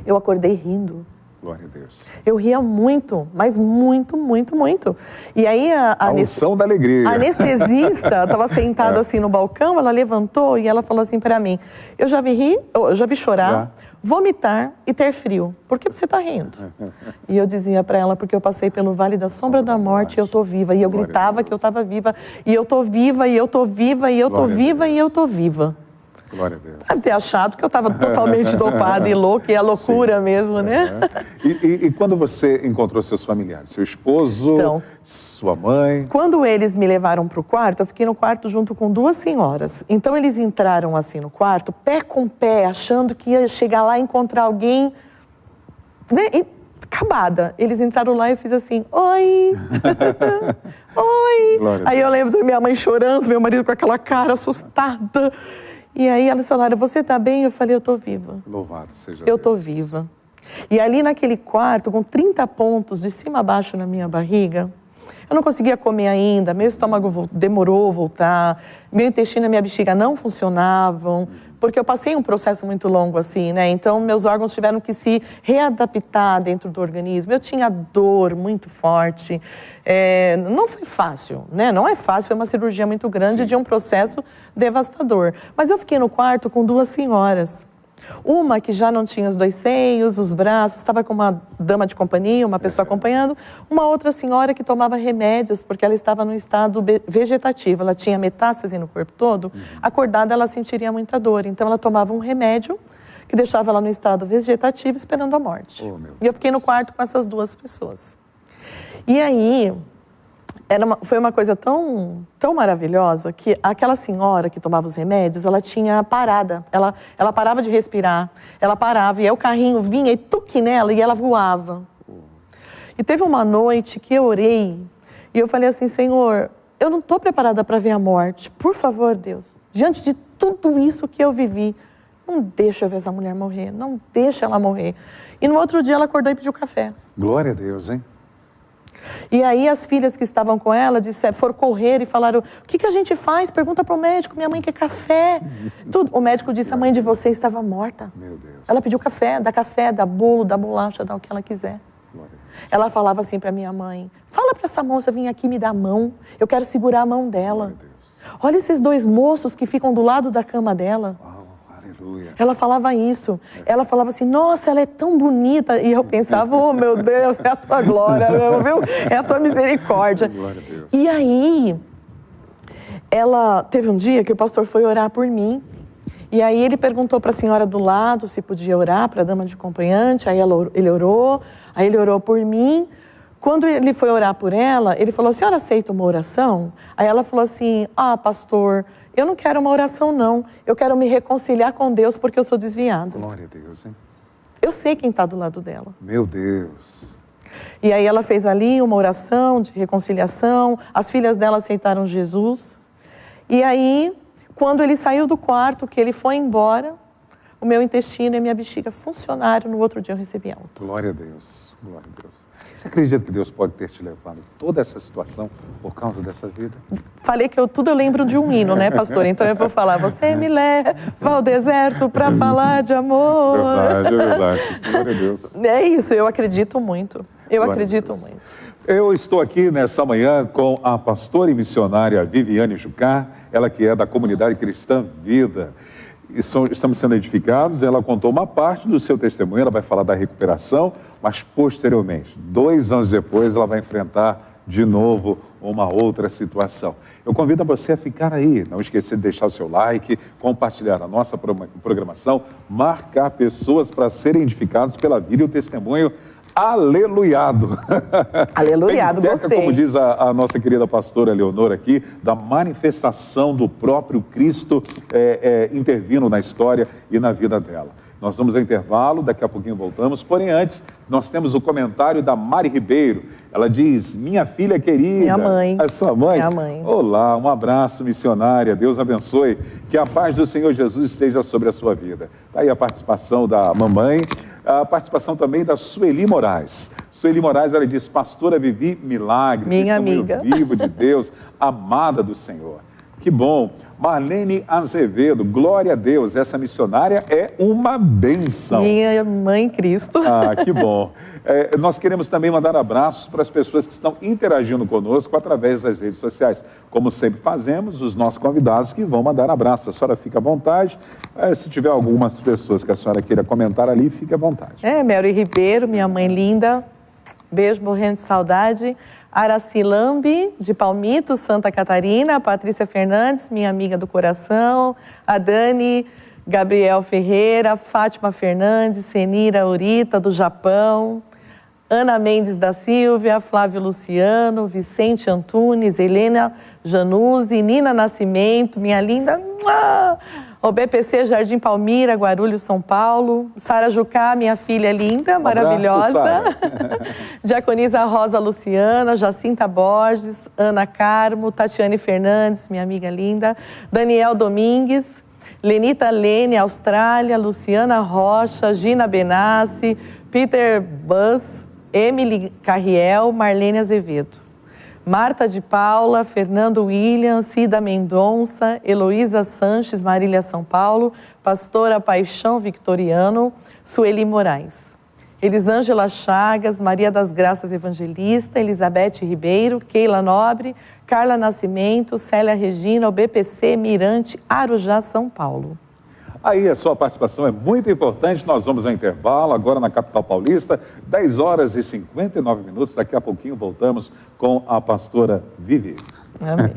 eu acordei rindo. Glória a Deus. Eu ria muito, mas muito, muito, muito. E aí a unção da alegria. A anestesista estava sentada assim no balcão, ela levantou e ela falou assim para mim, eu já vi chorar, vomitar e ter frio. Por que você está rindo? E eu dizia para ela, porque eu passei pelo vale da sombra da morte e eu estou viva. E eu gritava que eu estava viva. E eu estou viva, e eu estou viva, e eu estou viva, e eu estou viva. Glória a Deus. Deve ter achado que eu estava totalmente dopada e louca, e é loucura Sim. mesmo, né? E quando você encontrou seus familiares? Seu esposo, então, sua mãe? Quando eles me levaram para o quarto, eu fiquei no quarto junto com 2 senhoras. Então eles entraram assim no quarto, pé com pé, achando que ia chegar lá e encontrar alguém, né? Acabada. Eles entraram lá e eu fiz assim, oi, oi. Aí eu lembro da minha mãe chorando, meu marido com aquela cara assustada. E aí elas falaram, você tá bem? Eu falei, eu tô viva. Louvado seja Deus. Eu tô viva. E ali naquele quarto, com 30 pontos de cima a baixo na minha barriga, eu não conseguia comer ainda, meu estômago demorou a voltar, meu intestino e minha bexiga não funcionavam, porque eu passei um processo muito longo assim, né? Então, meus órgãos tiveram que se readaptar dentro do organismo. Eu tinha dor muito forte. Não foi fácil, né? Não é fácil, foi uma cirurgia muito grande de um processo devastador. Mas eu fiquei no quarto com 2 senhoras. Uma que já não tinha os 2 seios, os braços, estava com uma dama de companhia, uma pessoa acompanhando. Uma outra senhora que tomava remédios, porque ela estava no estado vegetativo. Ela tinha metástase no corpo todo. Acordada, ela sentiria muita dor. Então, ela tomava um remédio que deixava ela no estado vegetativo, esperando a morte. E eu fiquei no quarto com essas 2 pessoas. E aí... foi uma coisa tão maravilhosa que aquela senhora que tomava os remédios, ela tinha parada. Ela parava de respirar, ela parava, e aí o carrinho vinha e tuque nela e ela voava. E teve uma noite que eu orei e eu falei assim, Senhor, eu não estou preparada para ver a morte. Por favor, Deus, diante de tudo isso que eu vivi, não deixa eu ver essa mulher morrer, não deixa ela morrer. E no outro dia ela acordou e pediu café. Glória a Deus, hein? E aí as filhas que estavam com ela foram correr e falaram, o que a gente faz? Pergunta para o médico, minha mãe quer café. Tudo. O médico disse, a mãe de vocês estava morta. Meu Deus. Ela pediu café, dá bolo, dá bolacha, dá o que ela quiser. Ela falava assim para minha mãe, fala para essa moça vir aqui me dar a mão, eu quero segurar a mão dela. Olha esses 2 moços que ficam do lado da cama dela. Aleluia. Ela falava isso. Ela falava assim, nossa, ela é tão bonita. E eu pensava, oh, meu Deus, é a tua glória, viu? É a tua misericórdia. Glória a Deus. E aí, teve um dia que o pastor foi orar por mim. E aí ele perguntou para a senhora do lado se podia orar, para a dama de acompanhante. Aí ele orou, aí ele orou por mim. Quando ele foi orar por ela, ele falou, a senhora aceita uma oração? Aí ela falou assim, pastor, eu não quero uma oração, não. Eu quero me reconciliar com Deus porque eu sou desviada. Glória a Deus, hein? Eu sei quem está do lado dela. Meu Deus. E aí ela fez ali uma oração de reconciliação. As filhas dela aceitaram Jesus. E aí, quando ele saiu do quarto, que ele foi embora, o meu intestino e a minha bexiga funcionaram. No outro dia eu recebi alta. Glória a Deus. Glória a Deus. Você acredita que Deus pode ter te levado toda essa situação por causa dessa vida? Falei que tudo eu lembro de um hino, né, pastor? Então eu vou falar, você me leva ao deserto para falar de amor. Verdade, é verdade. Glória a Deus. É isso, eu acredito muito. Eu acredito muito. Eu estou aqui nessa manhã com a pastora e missionária Viviane Jucá, ela que é da comunidade cristã Vida. Estamos sendo edificados, ela contou uma parte do seu testemunho, ela vai falar da recuperação, mas posteriormente, 2 anos depois, ela vai enfrentar de novo uma outra situação. Eu convido você a ficar aí, não esquecer de deixar o seu like, compartilhar a nossa programação, marcar pessoas para serem edificados pela vida e o testemunho aleluiado. Aleluiado, Penteca, gostei. como diz a nossa querida pastora Leonor aqui, da manifestação do próprio Cristo intervindo na história e na vida dela. Nós vamos ao intervalo, daqui a pouquinho voltamos. Porém, antes, nós temos o comentário da Mari Ribeiro. Ela diz, minha filha querida. Minha mãe. É sua mãe? Minha mãe. Olá, um abraço, missionária. Deus abençoe. Que a paz do Senhor Jesus esteja sobre a sua vida. Está aí a participação da mamãe, a participação também da Sueli Moraes. Sueli Moraes, ela diz, pastora Vivi Milagre. Minha amiga. Vivo de Deus, amada do Senhor. Que bom. Marlene Azevedo, glória a Deus, essa missionária é uma bênção. Minha mãe Cristo. Ah, que bom. Nós queremos também mandar abraços para as pessoas que estão interagindo conosco através das redes sociais. Como sempre fazemos, os nossos convidados que vão mandar abraços. A senhora fica à vontade. Se tiver algumas pessoas que a senhora queira comentar ali, fique à vontade. Mary Ribeiro, minha mãe linda. Beijo, morrendo de saudade. Araci Lambi, de Palmito, Santa Catarina. A Patrícia Fernandes, minha amiga do coração. A Dani Gabriel Ferreira, Fátima Fernandes, Senira Urita, do Japão. Ana Mendes da Silvia, Flávio Luciano, Vicente Antunes, Helena Januzzi, Nina Nascimento, minha linda. O BPC Jardim Palmira, Guarulhos, São Paulo. Sara Jucá, minha filha linda, maravilhosa. Diaconisa Rosa Luciana, Jacinta Borges, Ana Carmo, Tatiane Fernandes, minha amiga linda. Daniel Domingues, Lenita Lene, Austrália, Luciana Rocha, Gina Benassi, Peter Buzz, Emily Carriel, Marlene Azevedo. Marta de Paula, Fernando William, Cida Mendonça, Heloísa Sanches, Marília São Paulo, Pastora Paixão Victoriano, Sueli Moraes. Elisângela Chagas, Maria das Graças Evangelista, Elizabeth Ribeiro, Keila Nobre, Carla Nascimento, Célia Regina, o BPC Mirante, Arujá, São Paulo. Aí a sua participação é muito importante. Nós vamos ao intervalo agora na capital paulista, 10 horas e 59 minutos. Daqui a pouquinho voltamos com a pastora Vivi. Amém.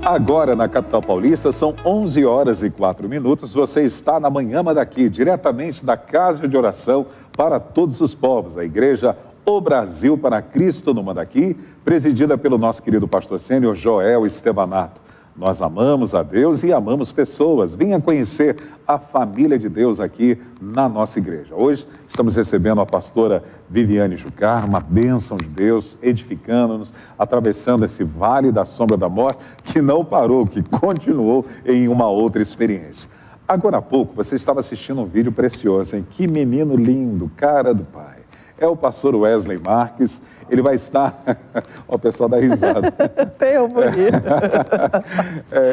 Agora na capital paulista são 11 horas e 4 minutos. Você está na Manhã daqui, diretamente da Casa de Oração para Todos os Povos, a Igreja O Brasil para Cristo no Mandaqui, presidida pelo nosso querido pastor sênior Joel Estevanato. Nós amamos a Deus e amamos pessoas. Venha conhecer a família de Deus aqui na nossa igreja. Hoje estamos recebendo a pastora Viviane Jucar, uma bênção de Deus, edificando-nos, atravessando esse vale da sombra da morte, que não parou, que continuou em uma outra experiência. Agora há pouco você estava assistindo um vídeo precioso, hein? Que menino lindo, cara do pai. É o pastor Wesley Marques, ele vai estar... Ó, o pessoal dá risada. Até eu bonito.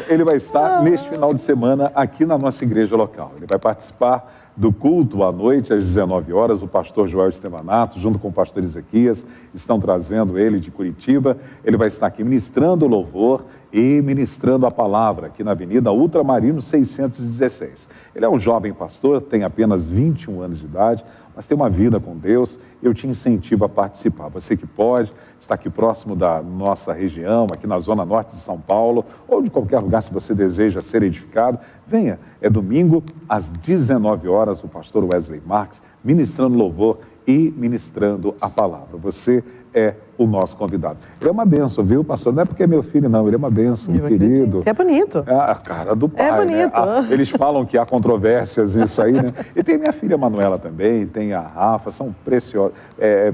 Ele vai estar neste final de semana aqui na nossa igreja local. Ele vai participar do culto à noite, às 19 horas. O pastor Joel Estevanato, junto com o pastor Ezequias, estão trazendo ele de Curitiba. Ele vai estar aqui ministrando o louvor e ministrando a palavra aqui na Avenida Ultramarino 616. Ele é um jovem pastor, tem apenas 21 anos de idade, mas tem uma vida com Deus. Eu te incentivo a participar. Você que pode, está aqui próximo da nossa região, aqui na zona norte de São Paulo, ou de qualquer lugar, se você deseja ser edificado, venha. É domingo, às 19 horas, o pastor Wesley Marques, ministrando louvor e ministrando a palavra. Você é o nosso convidado. Ele é uma bênção, viu, pastor? Não é porque é meu filho, não. Ele é uma bênção, meu querido. É bonito. É a cara do pai, é bonito. Né? Eles falam que há controvérsias, isso aí, né? E tem minha filha Manuela também, tem a Rafa, são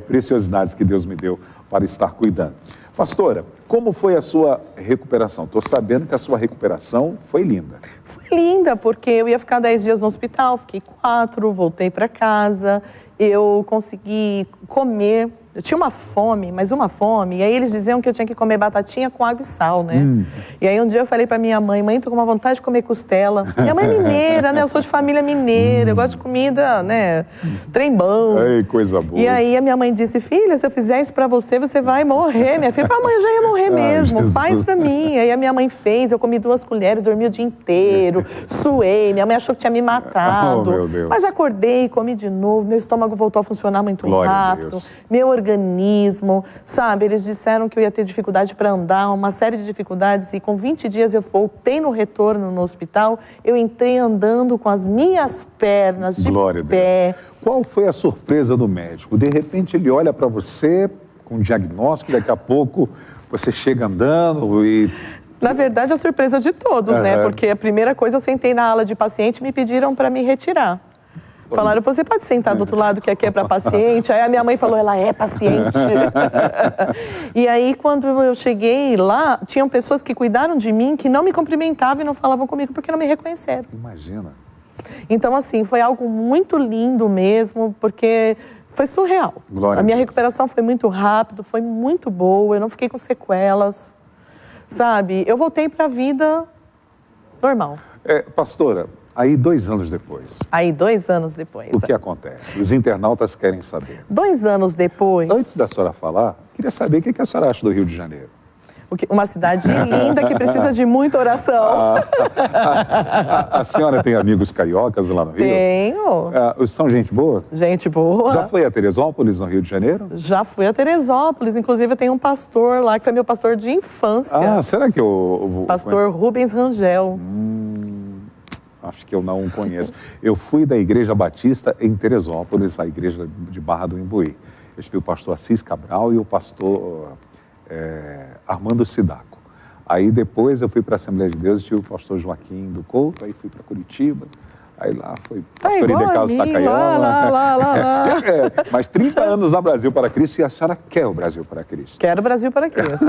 preciosidades que Deus me deu para estar cuidando. Pastora, como foi a sua recuperação? Estou sabendo que a sua recuperação foi linda. Foi linda, porque eu ia ficar 10 dias no hospital, fiquei 4, voltei para casa, eu consegui comer. Eu tinha uma fome, mas uma fome, e aí eles diziam que eu tinha que comer batatinha com água e sal, né? E aí um dia eu falei pra minha mãe, tô com uma vontade de comer costela. Minha mãe é mineira, né? Eu sou de família mineira, eu gosto de comida, né? Trem bom. Ei, coisa boa. E aí a minha mãe disse, filha, se eu fizer isso pra você, você vai morrer. Minha filha falou, mãe, eu já ia morrer mesmo, faz pra mim. Aí a minha mãe fez, eu comi 2 colheres, dormi o dia inteiro, suei, minha mãe achou que tinha me matado. Oh, meu Deus. Mas acordei, comi de novo, meu estômago voltou a funcionar muito Glória rápido. a Deus. Meu organismo, sabe? Eles disseram que eu ia ter dificuldade para andar, uma série de dificuldades, e com 20 dias eu voltei no retorno no hospital, eu entrei andando com as minhas pernas de pé. Qual foi a surpresa do médico? De repente ele olha para você com um diagnóstico, daqui a pouco você chega andando e... Na verdade, a surpresa de todos, né? Porque a primeira coisa, eu sentei na ala de paciente e me pediram para me retirar. Falaram, você pode sentar do outro lado, que aqui é para paciente. Aí a minha mãe falou, ela é paciente. E aí, quando eu cheguei lá, tinham pessoas que cuidaram de mim, que não me cumprimentavam e não falavam comigo porque não me reconheceram. Imagina. Então, assim, foi algo muito lindo mesmo, porque foi surreal. Glória a minha a Deus. recuperação foi muito rápida, foi muito boa, eu não fiquei com sequelas, sabe? Eu voltei para a vida normal. Pastora, aí 2 anos depois... Aí 2 anos depois... O que acontece? Os internautas querem saber. 2 anos depois... Antes da senhora falar, queria saber o que a senhora acha do Rio de Janeiro. Uma cidade linda que precisa de muita oração. A senhora tem amigos cariocas lá no Rio? Tenho. São gente boa? Gente boa. Já foi a Teresópolis, no Rio de Janeiro? Já fui a Teresópolis. Inclusive, eu tenho um pastor lá, que foi meu pastor de infância. Será que eu Pastor Rubens Rangel. Acho que eu não o conheço. Eu fui da Igreja Batista em Teresópolis, a igreja de Barra do Imbuí. Eu tive o pastor Assis Cabral e o pastor Armando Sidaco. Aí depois eu fui para a Assembleia de Deus e tive o pastor Joaquim do Couto, aí fui para Curitiba, aí lá foi pastor Idecaso Takayama. Mas 30 anos no Brasil para Cristo, e a senhora quer o Brasil para Cristo? Quero o Brasil para Cristo.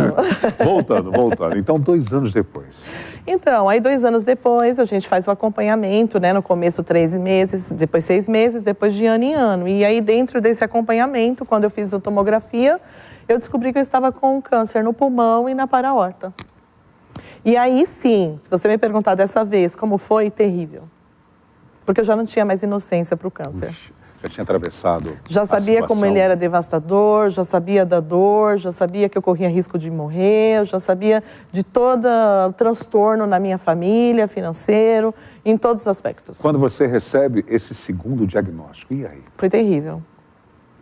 Voltando. Então, 2 anos depois. Então, aí 2 anos depois, a gente faz o acompanhamento, né? No começo 3 meses, depois 6 meses, depois de ano em ano. E aí, dentro desse acompanhamento, quando eu fiz a tomografia, eu descobri que eu estava com câncer no pulmão e na para-aorta. E aí sim, se você me perguntar dessa vez como foi, terrível. Porque eu já não tinha mais inocência para o câncer. Já tinha atravessado. Já sabia como ele era devastador, já sabia da dor, já sabia que eu corria risco de morrer, já sabia de todo o transtorno na minha família, financeiro, em todos os aspectos. Quando você recebe esse segundo diagnóstico, e aí? Foi terrível.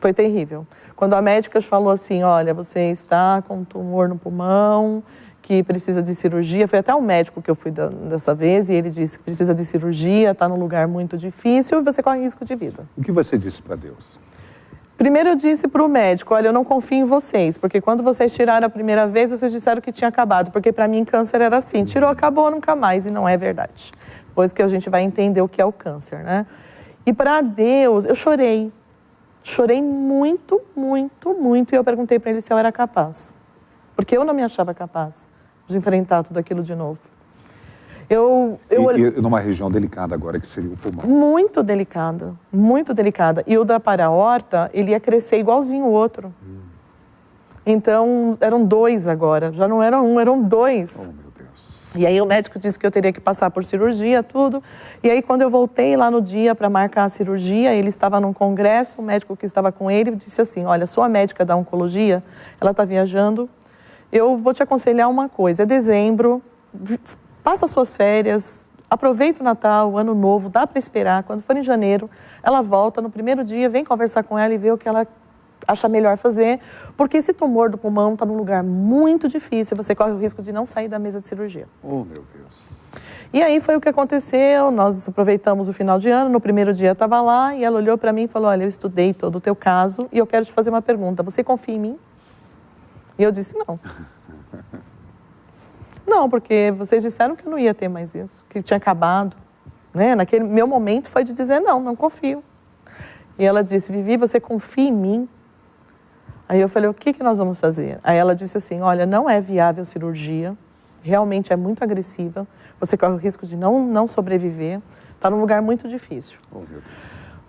Foi terrível. Quando a médica falou assim, olha, você está com um tumor no pulmão, que precisa de cirurgia. Foi até um médico que eu fui dessa vez e ele disse que precisa de cirurgia, está num lugar muito difícil e você corre risco de vida. O que você disse para Deus? Primeiro eu disse para o médico, olha, eu não confio em vocês, porque quando vocês tiraram a primeira vez, vocês disseram que tinha acabado, porque para mim câncer era assim, tirou, acabou, nunca mais, e não é verdade. Depois que a gente vai entender o que é o câncer, né? E para Deus, eu chorei. Chorei muito, muito, muito. E eu perguntei para ele se eu era capaz. Porque eu não me achava capaz de enfrentar tudo aquilo de novo. E numa região delicada agora, que seria o pulmão. Muito delicada, muito delicada. E o da para-aorta, ele ia crescer igualzinho o outro. Então, eram 2 agora. Já não eram 1, eram 2. Oh, meu Deus. E aí o médico disse que eu teria que passar por cirurgia, tudo. E aí quando eu voltei lá no dia para marcar a cirurgia, ele estava num congresso, o médico que estava com ele disse assim, olha, sua médica da oncologia, ela está viajando, eu vou te aconselhar uma coisa, é dezembro, passa suas férias, aproveita o Natal, o Ano Novo, dá para esperar, quando for em janeiro, ela volta no primeiro dia, vem conversar com ela e vê o que ela acha melhor fazer, porque esse tumor do pulmão está num lugar muito difícil, você corre o risco de não sair da mesa de cirurgia. Oh, meu Deus. E aí foi o que aconteceu, nós aproveitamos o final de ano, no primeiro dia eu estava lá e ela olhou para mim e falou, olha, eu estudei todo o teu caso e eu quero te fazer uma pergunta, você confia em mim? E eu disse, não. Não, porque vocês disseram que eu não ia ter mais isso, que tinha acabado. Né? Naquele meu momento foi de dizer, não confio. E ela disse, Vivi, você confia em mim? Aí eu falei, o que nós vamos fazer? Aí ela disse assim, olha, não é viável cirurgia, realmente é muito agressiva, você corre o risco de não sobreviver, está num lugar muito difícil. Oh, meu Deus.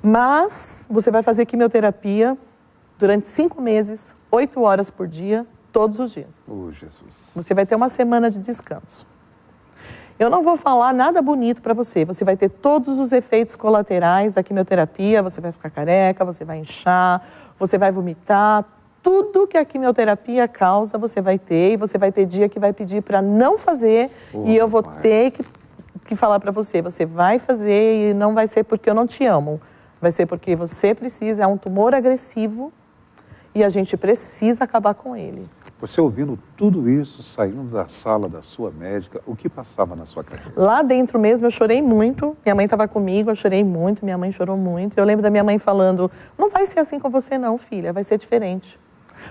Mas você vai fazer quimioterapia durante 5 meses, 8 horas por dia, todos os dias. Oh, Jesus. Você vai ter uma semana de descanso. Eu não vou falar nada bonito para você. Você vai ter todos os efeitos colaterais da quimioterapia. Você vai ficar careca, você vai inchar, você vai vomitar. Tudo que a quimioterapia causa, você vai ter. E você vai ter dia que vai pedir para não fazer. E eu vou ter que falar para você. Você vai fazer e não vai ser porque eu não te amo. Vai ser porque você precisa. É um tumor agressivo. e a gente precisa acabar com ele. Você ouvindo tudo isso, saindo da sala da sua médica, o que passava na sua cabeça? Lá dentro mesmo eu chorei muito, minha mãe estava comigo, eu chorei muito, minha mãe chorou muito. Eu lembro da minha mãe falando, não vai ser assim com você não, filha, vai ser diferente.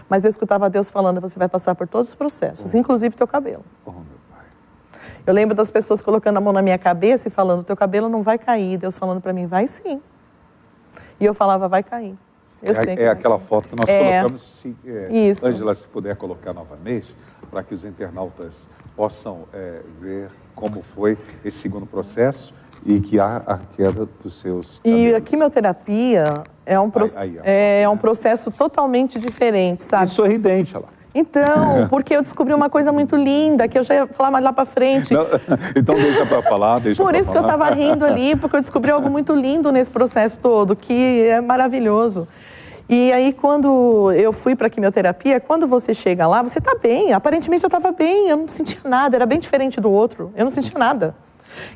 Mas eu escutava Deus falando, você vai passar por todos os processos, inclusive teu cabelo. Oh, meu pai. Eu lembro das pessoas colocando a mão na minha cabeça e falando, teu cabelo não vai cair. Deus falando para mim, vai sim. E eu falava, vai cair. Eu sei que É aquela foto que nós colocamos, isso. Ângela, se puder colocar novamente, para que os internautas possam ver como foi esse segundo processo e que há a queda dos seus cabelos. E a quimioterapia é um processo totalmente diferente, sabe? E sorridente, olha lá. Então, porque eu descobri uma coisa muito linda, que eu já ia falar mais lá pra frente. Não, então deixa para falar, Por isso que eu tava rindo ali, porque eu descobri algo muito lindo nesse processo todo, que é maravilhoso. E aí, quando eu fui para quimioterapia, quando você chega lá, você tá bem. Aparentemente eu estava bem, eu não sentia nada, era bem diferente do outro, eu não sentia nada.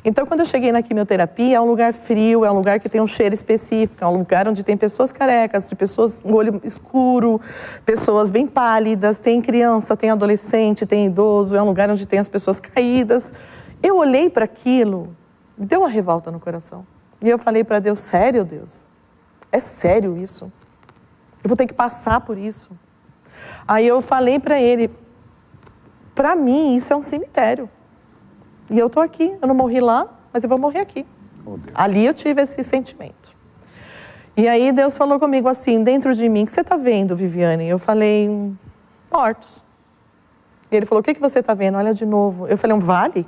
Então, quando eu cheguei na quimioterapia, é um lugar frio, é um lugar que tem um cheiro específico, é um lugar onde tem pessoas carecas, de pessoas com olho escuro, pessoas bem pálidas, tem criança, tem adolescente, tem idoso, é um lugar onde tem as pessoas caídas. Eu olhei para aquilo, me deu uma revolta no coração. E eu falei para Deus, sério, Deus? É sério isso? Eu vou ter que passar por isso. Aí eu falei para ele, para mim isso é um cemitério. E eu estou aqui, eu não morri lá, mas eu vou morrer aqui. Oh, Deus. Ali eu tive esse sentimento. E aí Deus falou comigo assim, dentro de mim, o que você está vendo, Viviane? Eu falei, mortos. E ele falou, o que você está vendo? Olha de novo. Eu falei, um vale?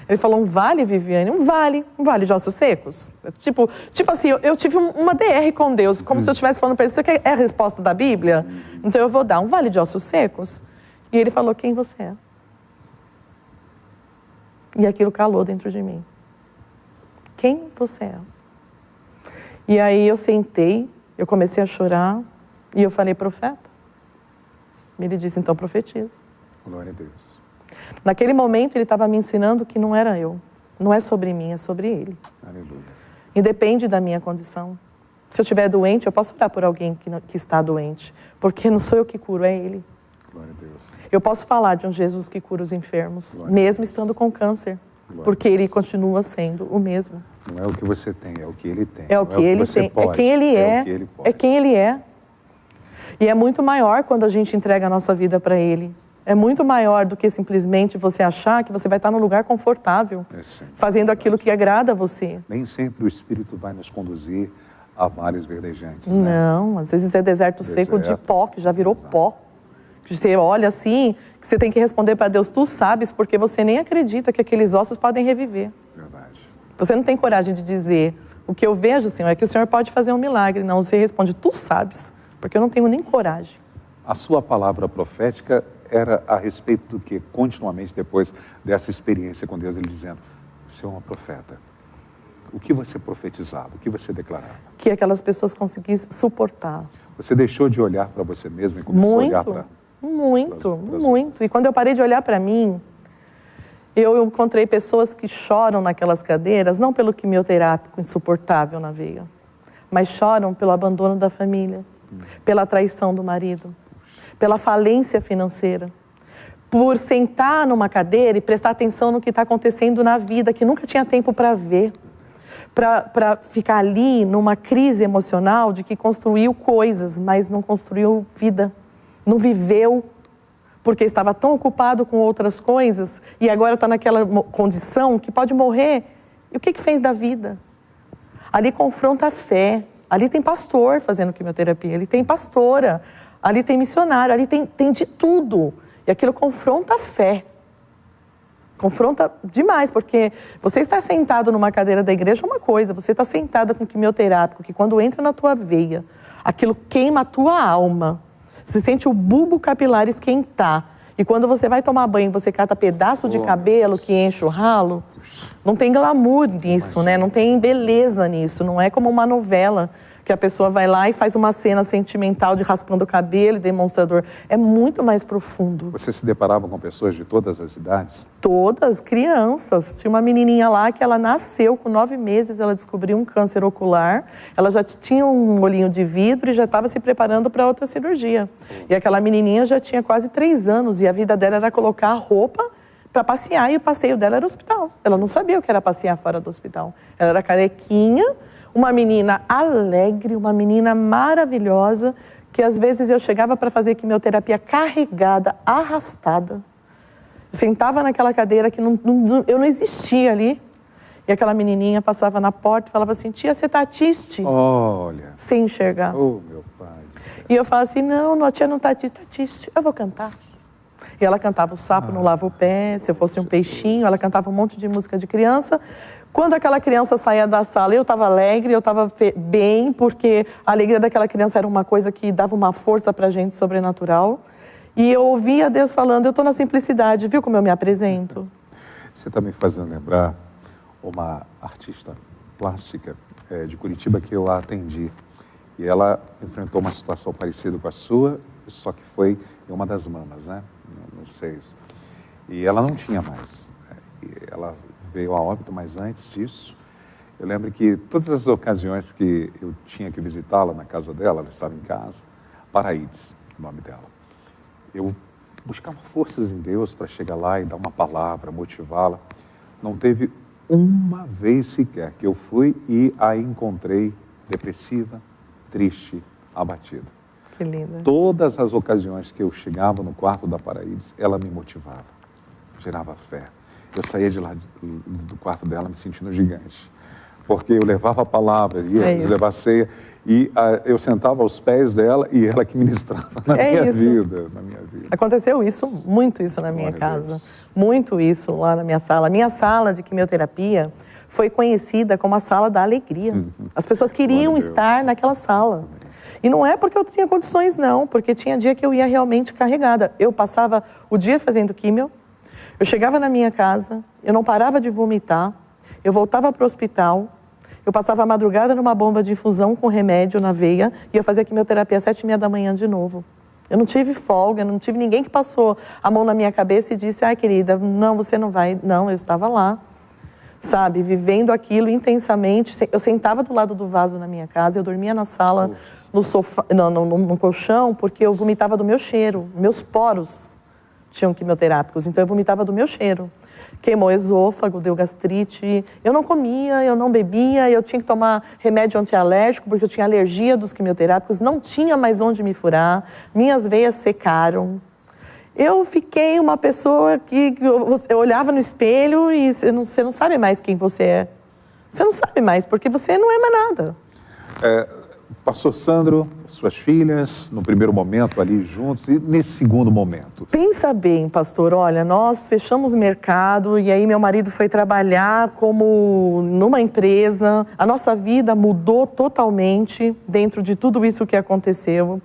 Ele falou, um vale, Viviane? Um vale de ossos secos. Tipo assim, eu tive uma DR com Deus, como se eu estivesse falando para ele, isso aqui é a resposta da Bíblia? Então eu vou dar um vale de ossos secos? E ele falou, quem você é? E aquilo calou dentro de mim. Quem você é? E aí eu sentei, eu comecei a chorar, e eu falei, profeta. E ele disse, então profetiza. Glória a Deus. Naquele momento ele estava me ensinando que não era eu. Não é sobre mim, é sobre ele. Aleluia. Independe da minha condição. Se eu estiver doente, eu posso orar por alguém que está doente. Porque não sou eu que curo, é ele. Glória a Deus. Eu posso falar de um Jesus que cura os enfermos, mesmo estando com câncer. Porque ele continua sendo o mesmo. Não é o que você tem, é o que ele tem. É o que ele tem, é quem ele é. É quem ele é. E é muito maior quando a gente entrega a nossa vida para ele. É muito maior do que simplesmente você achar que você vai estar num lugar confortável, fazendo aquilo que agrada a você. Nem sempre o Espírito vai nos conduzir a mares verdejantes. Né? Não, às vezes é deserto seco de pó, que já virou pó. Que você olha assim, que você tem que responder para Deus, tu sabes, porque você nem acredita que aqueles ossos podem reviver. Verdade. Você não tem coragem de dizer, o que eu vejo, Senhor, é que o Senhor pode fazer um milagre. Não, você responde, tu sabes, porque eu não tenho nem coragem. A sua palavra profética era a respeito do que, continuamente, depois dessa experiência com Deus, ele dizendo, você é uma profeta. O que você profetizava, o que você declarava? Que aquelas pessoas conseguissem suportar. Você deixou de olhar para você mesmo e começou a olhar para... Muito. E quando eu parei de olhar para mim, eu encontrei pessoas que choram naquelas cadeiras, não pelo quimioterápico insuportável na veia, mas choram pelo abandono da família, pela traição do marido, pela falência financeira, por sentar numa cadeira e prestar atenção no que está acontecendo na vida, que nunca tinha tempo para ver, para ficar ali numa crise emocional de que construiu coisas, mas não construiu vida. Não viveu, porque estava tão ocupado com outras coisas e agora está naquela condição que pode morrer. E o que fez da vida? Ali confronta a fé. Ali tem pastor fazendo quimioterapia, ali tem pastora, ali tem missionário, ali tem de tudo. E aquilo confronta a fé. Confronta demais, porque você está sentado numa cadeira da igreja é uma coisa, você está sentada com quimioterápico, que quando entra na tua veia, aquilo queima a tua alma. Você sente o bulbo capilar esquentar. E quando você vai tomar banho, você cata pedaço de cabelo que enche o ralo. Não tem glamour nisso, né? Não tem beleza nisso. Não é como uma novela, que que a pessoa vai lá e faz uma cena sentimental de raspando o cabelo e demonstrador. É muito mais profundo. Você se deparava com pessoas de todas as idades? Todas, crianças. Tinha uma menininha lá que ela nasceu com 9 meses, ela descobriu um câncer ocular. Ela já tinha um olhinho de vidro e já estava se preparando para outra cirurgia. E aquela menininha já tinha quase 3 anos e a vida dela era colocar a roupa para passear e o passeio dela era o hospital. Ela não sabia o que era passear fora do hospital. Ela era carequinha, uma menina alegre, uma menina maravilhosa, que às vezes eu chegava para fazer quimioterapia carregada, arrastada. Eu sentava naquela cadeira que eu não existia ali. E aquela menininha passava na porta e falava assim, tia, você tá triste? Olha. Sem enxergar. Oh, meu pai. E eu falava assim, não, a tia não tá triste, eu vou cantar. E ela cantava O Sapo Não Lava o Pé, Se Eu Fosse um Peixinho, ela cantava um monte de música de criança. Quando aquela criança saía da sala, eu estava alegre, eu estava bem, porque a alegria daquela criança era uma coisa que dava uma força pra gente sobrenatural. E eu ouvia Deus falando, eu estou na simplicidade, viu como eu me apresento? Você está me fazendo lembrar uma artista plástica de Curitiba que eu a atendi. E ela enfrentou uma situação parecida com a sua, só que foi em uma das mamas, né? Nos seios. E ela não tinha mais. E ela veio a óbito, mas antes disso, eu lembro que todas as ocasiões que eu tinha que visitá-la na casa dela, ela estava em casa, Paraídes, o nome dela. Eu buscava forças em Deus para chegar lá e dar uma palavra, motivá-la. Não teve uma vez sequer que eu fui e a encontrei depressiva, triste, abatida. Que linda. Todas as ocasiões que eu chegava no quarto da Paraídes, ela me motivava, gerava fé. Eu saía de lá do quarto dela me sentindo gigante, porque eu levava a palavra, ia levar a ceia, e eu sentava aos pés dela e ela que ministrava na minha vida. Aconteceu isso, muito isso na minha casa, muito isso lá na minha sala. A minha sala de quimioterapia foi conhecida como a sala da alegria. As pessoas queriam estar naquela sala. E não é porque eu tinha condições, não, porque tinha dia que eu ia realmente carregada. Eu passava o dia fazendo químio, eu chegava na minha casa, eu não parava de vomitar, eu voltava para o hospital, eu passava a madrugada numa bomba de infusão com remédio na veia e eu fazia quimioterapia às 7h30 da manhã de novo. Eu não tive folga, não tive ninguém que passou a mão na minha cabeça e disse, ai querida, não, você não vai. Não, eu estava lá. Sabe, vivendo aquilo intensamente. Eu sentava do lado do vaso na minha casa, eu dormia na sala, no sofá, no colchão, porque eu vomitava do meu cheiro. Meus poros tinham quimioterápicos, então eu vomitava do meu cheiro. Queimou o esôfago, deu gastrite. Eu não comia, eu não bebia, eu tinha que tomar remédio antialérgico, porque eu tinha alergia dos quimioterápicos, não tinha mais onde me furar, minhas veias secaram. Eu fiquei uma pessoa que eu olhava no espelho e você não sabe mais quem você é. Você não sabe mais, porque você não é mais nada. Pastor Sandro, suas filhas, no primeiro momento ali juntos, e nesse segundo momento? Pensa bem, pastor, olha, nós fechamos o mercado e aí meu marido foi trabalhar como numa empresa. A nossa vida mudou totalmente dentro de tudo isso que aconteceu.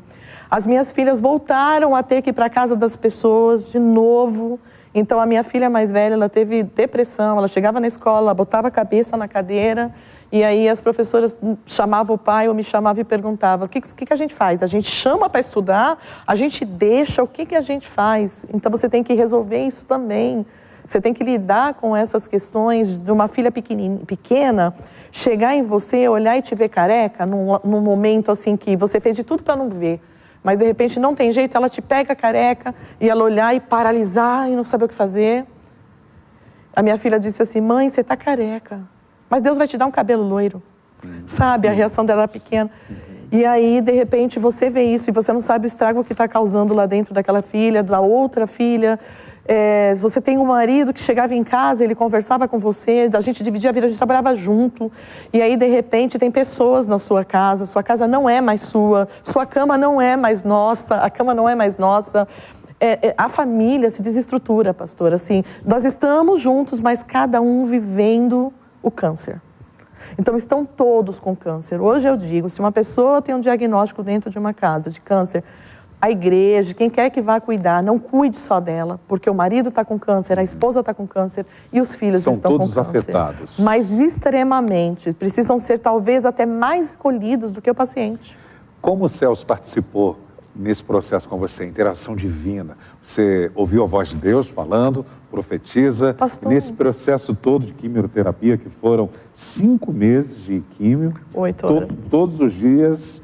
As minhas filhas voltaram a ter que ir para a casa das pessoas de novo. Então, a minha filha mais velha, ela teve depressão. Ela chegava na escola, botava a cabeça na cadeira e aí as professoras chamavam o pai ou me chamavam e perguntavam, o que a gente faz? A gente chama para estudar? A gente deixa? O que a gente faz? Então, você tem que resolver isso também. Você tem que lidar com essas questões de uma filha pequena, chegar em você, olhar e te ver careca num momento assim que você fez de tudo para não ver. Mas, de repente, não tem jeito, ela te pega careca e ela olhar e paralisar e não saber o que fazer. A minha filha disse assim, mãe, você tá careca, mas Deus vai te dar um cabelo loiro. Sabe, a reação dela era pequena. E aí, de repente, você vê isso e você não sabe o estrago que está causando lá dentro daquela filha, da outra filha. Você tem um marido que chegava em casa, ele conversava com você, a gente dividia a vida, a gente trabalhava junto. E aí, de repente, tem pessoas na sua casa não é mais sua cama não é mais nossa, a cama não é mais nossa. A família se desestrutura, pastor. Assim, nós estamos juntos, mas cada um vivendo o câncer. Então, estão todos com câncer. Hoje eu digo, se uma pessoa tem um diagnóstico dentro de uma casa de câncer, a igreja, quem quer que vá cuidar, não cuide só dela, porque o marido está com câncer, a esposa está com câncer e os filhos São estão com todos câncer. afetados. Mas extremamente, precisam ser talvez até mais acolhidos do que o paciente. Como o Celso participou nesse processo com você, interação divina? Você ouviu a voz de Deus falando, profetiza. Pastor. Nesse processo todo de quimioterapia, que foram 5 meses de químio. 8 horas. Todos os dias,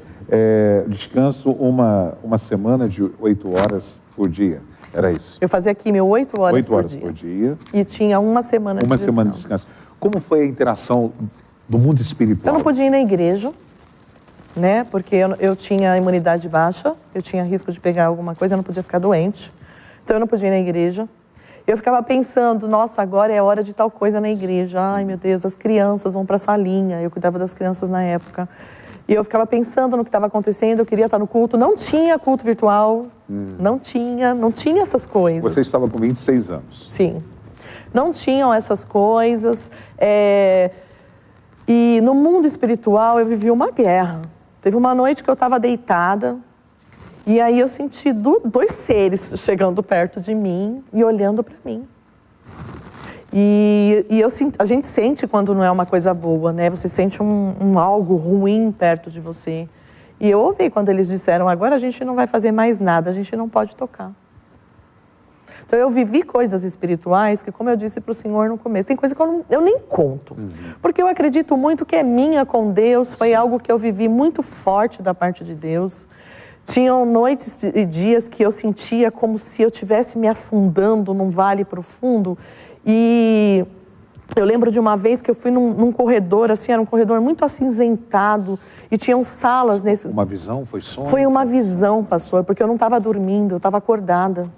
descanso uma semana de 8 horas por dia. Era isso? Eu fazia químio 8 horas, 8 horas por dia. E tinha uma semana de descanso. Uma semana de descanso. Como foi a interação do mundo espiritual? Eu não podia ir na igreja, né? Porque eu tinha imunidade baixa, eu tinha risco de pegar alguma coisa, eu não podia ficar doente. Então eu não podia ir na igreja. Eu ficava pensando, nossa, agora é hora de tal coisa na igreja. Ai, meu Deus, as crianças vão para a salinha. Eu cuidava das crianças na época. E eu ficava pensando no que estava acontecendo, eu queria estar no culto. Não tinha culto virtual, não tinha essas coisas. Você estava com 26 anos. Sim. Não tinham essas coisas. E no mundo espiritual eu vivi uma guerra. Teve uma noite que eu estava deitada e aí eu senti 2 seres chegando perto de mim e olhando para mim. E a gente sente quando não é uma coisa boa, né? Você sente um algo ruim perto de você. E eu ouvi quando eles disseram, agora a gente não vai fazer mais nada, a gente não pode tocar. Então eu vivi coisas espirituais que, como eu disse para o Senhor no começo, tem coisa que eu nem conto. Porque eu acredito muito que é minha com Deus, foi algo que eu vivi muito forte da parte de Deus. Tinham noites e dias que eu sentia como se eu estivesse me afundando num vale profundo. E eu lembro de uma vez que eu fui num corredor, assim, era um corredor muito acinzentado, e tinham salas nesses... Uma visão? Foi sonho? Foi uma visão, pastor, porque eu não estava dormindo, eu estava acordada.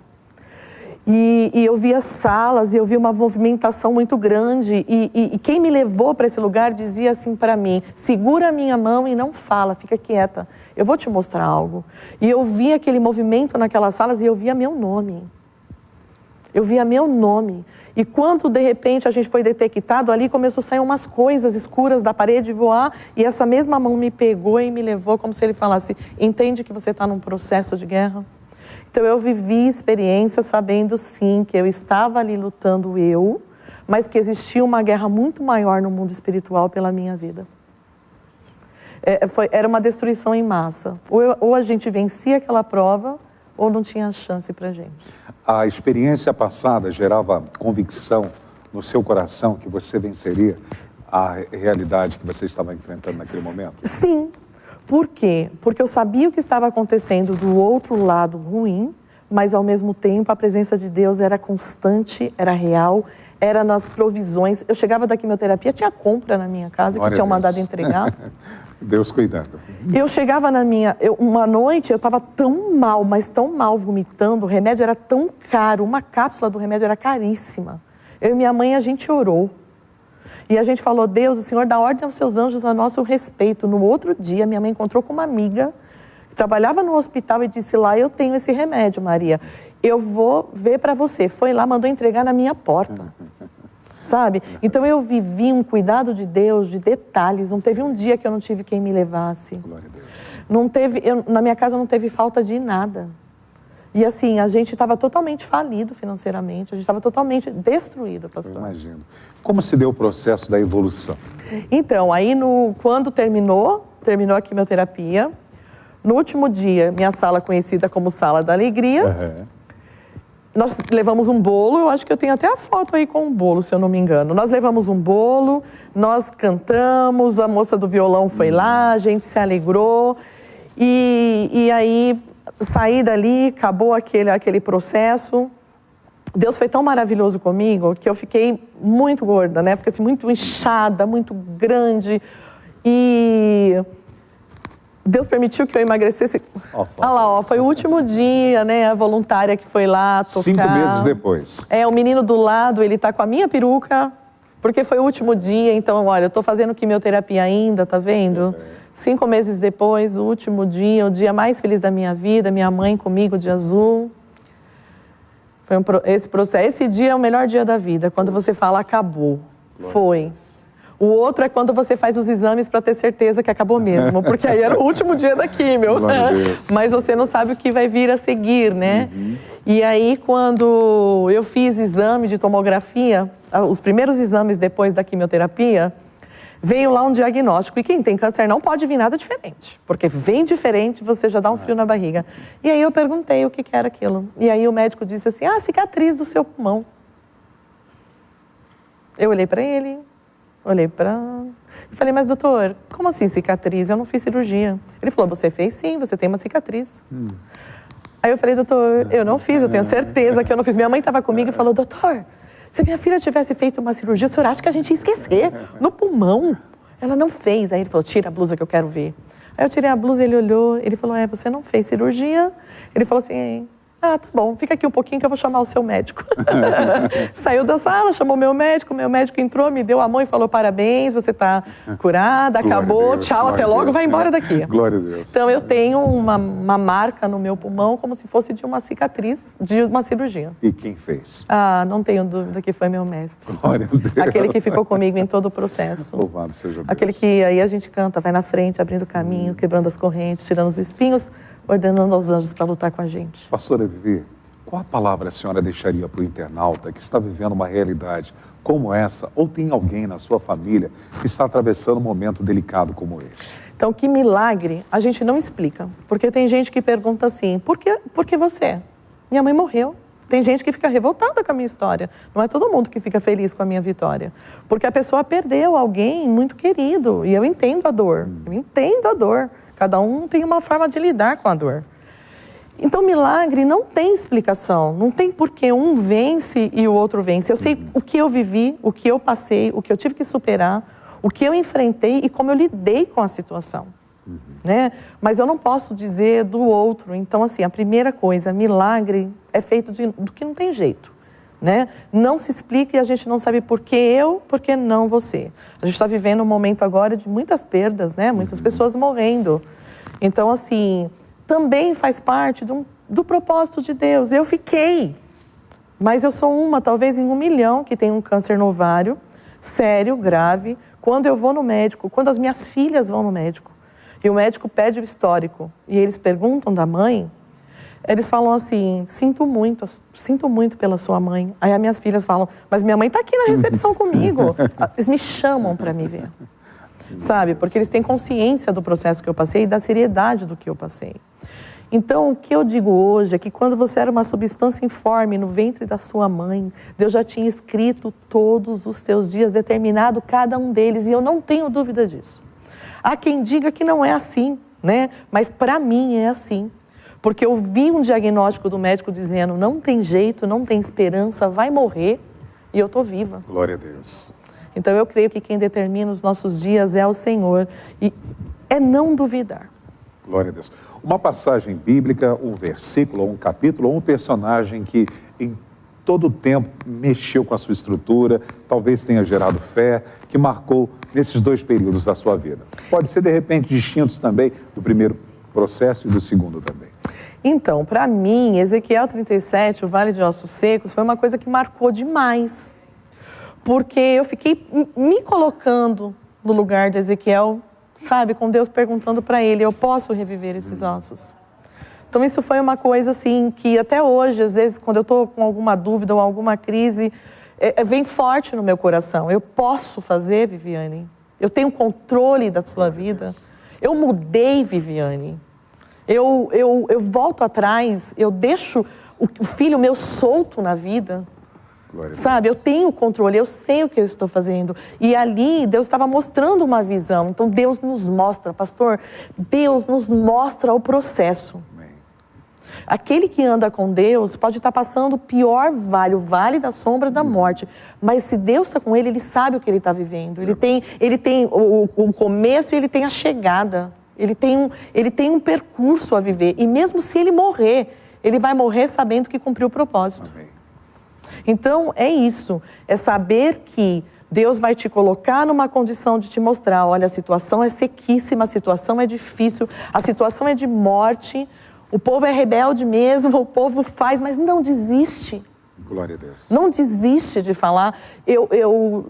E eu via salas, e eu via uma movimentação muito grande, e quem me levou para esse lugar dizia assim para mim, segura a minha mão e não fala, fica quieta, eu vou te mostrar algo. E eu via aquele movimento naquelas salas e eu via meu nome. Eu via meu nome. E quando, de repente, a gente foi detectado, ali começou a sair umas coisas escuras da parede voar, e essa mesma mão me pegou e me levou como se ele falasse, entende que você está num processo de guerra? Então eu vivi experiências sabendo sim que eu estava ali lutando mas que existia uma guerra muito maior no mundo espiritual pela minha vida. Era uma destruição em massa. Ou a gente vencia aquela prova, ou não tinha chance pra gente. A experiência passada gerava convicção no seu coração que você venceria a realidade que você estava enfrentando naquele momento? Sim. Por quê? Porque eu sabia o que estava acontecendo do outro lado ruim, mas ao mesmo tempo a presença de Deus era constante, era real, era nas provisões. Eu chegava da quimioterapia, tinha compra na minha casa que tinham mandado entregar. Deus cuidando. Eu chegava uma noite, eu estava tão mal, mas tão mal, vomitando, o remédio era tão caro, uma cápsula do remédio era caríssima. Eu e minha mãe, a gente orou. E a gente falou, Deus, o Senhor dá ordem aos seus anjos a nosso respeito. No outro dia, minha mãe encontrou com uma amiga que trabalhava no hospital e disse lá, eu tenho esse remédio, Maria. Eu vou ver para você. Foi lá, mandou entregar na minha porta. Sabe? Então eu vivi um cuidado de Deus, de detalhes. Não teve um dia que eu não tive quem me levasse. Glória a Deus. Não teve, na minha casa não teve falta de nada. E assim, a gente estava totalmente falido financeiramente, a gente estava totalmente destruído, pastor. Eu imagino. Como se deu o processo da evolução? Então, aí quando terminou a quimioterapia, no último dia, minha sala conhecida como Sala da Alegria, nós levamos um bolo, eu acho que eu tenho até a foto aí com o bolo, se eu não me engano. Nós levamos um bolo, nós cantamos, a moça do violão foi lá, a gente se alegrou, e aí... Saí dali, acabou aquele processo. Deus foi tão maravilhoso comigo que eu fiquei muito gorda, né? Fiquei assim, muito inchada, muito grande. E Deus permitiu que eu emagrecesse. Olha lá, foi o último dia, né? A voluntária que foi lá tocar. 5 meses depois. O menino do lado, ele tá com a minha peruca, porque foi o último dia. Então, olha, eu tô fazendo quimioterapia ainda, tá vendo? 5 meses depois, o último dia, o dia mais feliz da minha vida, minha mãe comigo de azul. Foi esse dia é o melhor dia da vida, quando você fala acabou. Foi. O outro é quando você faz os exames para ter certeza que acabou mesmo, porque aí era o último dia da químio. Mas você não sabe o que vai vir a seguir, né? E aí, quando eu fiz exame de tomografia, os primeiros exames depois da quimioterapia, veio lá um diagnóstico. E quem tem câncer não pode vir nada diferente, porque vem diferente, você já dá um frio na barriga. E aí eu perguntei o que era aquilo. E aí o médico disse assim, cicatriz do seu pulmão. Eu olhei para ele, e falei, mas doutor, como assim cicatriz? Eu não fiz cirurgia. Ele falou, você fez sim, você tem uma cicatriz. Aí eu falei, doutor, eu não fiz, eu tenho certeza que eu não fiz. Minha mãe estava comigo e falou, doutor, se minha filha tivesse feito uma cirurgia, o senhor acha que a gente ia esquecer? No pulmão. Ela não fez. Aí ele falou, tira a blusa que eu quero ver. Aí eu tirei a blusa, ele olhou, ele falou, você não fez cirurgia? Ele falou assim, tá bom, fica aqui um pouquinho que eu vou chamar o seu médico. Saiu da sala, chamou meu médico entrou, me deu a mão e falou, parabéns, você está curada, acabou, tchau, até logo, vai embora daqui. Glória a Deus. Então eu tenho uma marca no meu pulmão como se fosse de uma cicatriz, de uma cirurgia. E quem fez? Não tenho dúvida que foi meu mestre. Glória a Deus. Aquele que ficou comigo em todo o processo. Louvado seja Deus. Aquele que aí a gente canta, vai na frente, abrindo caminho, quebrando as correntes, tirando os espinhos, ordenando aos anjos para lutar com a gente. Pastora Vivi, qual a palavra a senhora deixaria para o internauta que está vivendo uma realidade como essa, ou tem alguém na sua família que está atravessando um momento delicado como esse? Então, que milagre a gente não explica, porque tem gente que pergunta assim, por que você? Minha mãe morreu. Tem gente que fica revoltada com a minha história. Não é todo mundo que fica feliz com a minha vitória. Porque a pessoa perdeu alguém muito querido, e eu entendo a dor, Cada um tem uma forma de lidar com a dor. Então, milagre não tem explicação. Não tem porquê um vence e o outro vence. Eu sei o que eu vivi, o que eu passei, o que eu tive que superar, o que eu enfrentei e como eu lidei com a situação. Né? Mas eu não posso dizer do outro. Então, assim, a primeira coisa, milagre é feito do que não tem jeito. Né? Não se explica e a gente não sabe por que eu, por que não você. A gente está vivendo um momento agora de muitas perdas, né? Muitas pessoas morrendo. Então, assim, também faz parte do propósito de Deus. Eu fiquei, mas eu sou talvez em 1 milhão que tem um câncer no ovário, sério, grave. Quando eu vou no médico, quando as minhas filhas vão no médico, e o médico pede o histórico, e eles perguntam da mãe, eles falam assim, sinto muito pela sua mãe. Aí as minhas filhas falam, mas minha mãe está aqui na recepção comigo. Eles me chamam para me ver, sabe? Porque eles têm consciência do processo que eu passei e da seriedade do que eu passei. Então, o que eu digo hoje é que quando você era uma substância informe no ventre da sua mãe, Deus já tinha escrito todos os teus dias, determinado cada um deles, e eu não tenho dúvida disso. Há quem diga que não é assim, né? Mas para mim é assim. Porque eu vi um diagnóstico do médico dizendo, não tem jeito, não tem esperança, vai morrer, e eu estou viva. Glória a Deus. Então eu creio que quem determina os nossos dias é o Senhor, e é não duvidar. Glória a Deus. Uma passagem bíblica, um versículo, um capítulo, ou um personagem que em todo o tempo mexeu com a sua estrutura, talvez tenha gerado fé, que marcou nesses 2 períodos da sua vida. Pode ser, de repente, distintos também do primeiro processo e do segundo também. Então, para mim, Ezequiel 37, o Vale de Ossos Secos, foi uma coisa que marcou demais. Porque eu fiquei me colocando no lugar de Ezequiel, sabe, com Deus perguntando para ele, eu posso reviver esses ossos? Então, isso foi uma coisa assim, que até hoje, às vezes, quando eu estou com alguma dúvida ou alguma crise, vem forte no meu coração. Eu posso fazer, Viviane? Eu tenho controle da sua vida? Eu mudei, Viviane? Eu volto atrás, eu deixo o filho meu solto na vida, sabe? Eu tenho controle, eu sei o que eu estou fazendo. E ali, Deus estava mostrando uma visão. Então, Deus nos mostra, pastor, Deus nos mostra o processo. Aquele que anda com Deus pode estar passando o pior vale, o vale da sombra da morte. Mas se Deus está com ele, ele sabe o que ele está vivendo. Ele tem o começo e ele tem a chegada. Ele tem um percurso a viver. E mesmo se ele morrer, ele vai morrer sabendo que cumpriu o propósito. Amém. Então, é isso. É saber que Deus vai te colocar numa condição de te mostrar, olha, a situação é sequíssima, a situação é difícil, a situação é de morte, o povo é rebelde mesmo, o povo faz, mas não desiste. Glória a Deus. Não desiste de falar.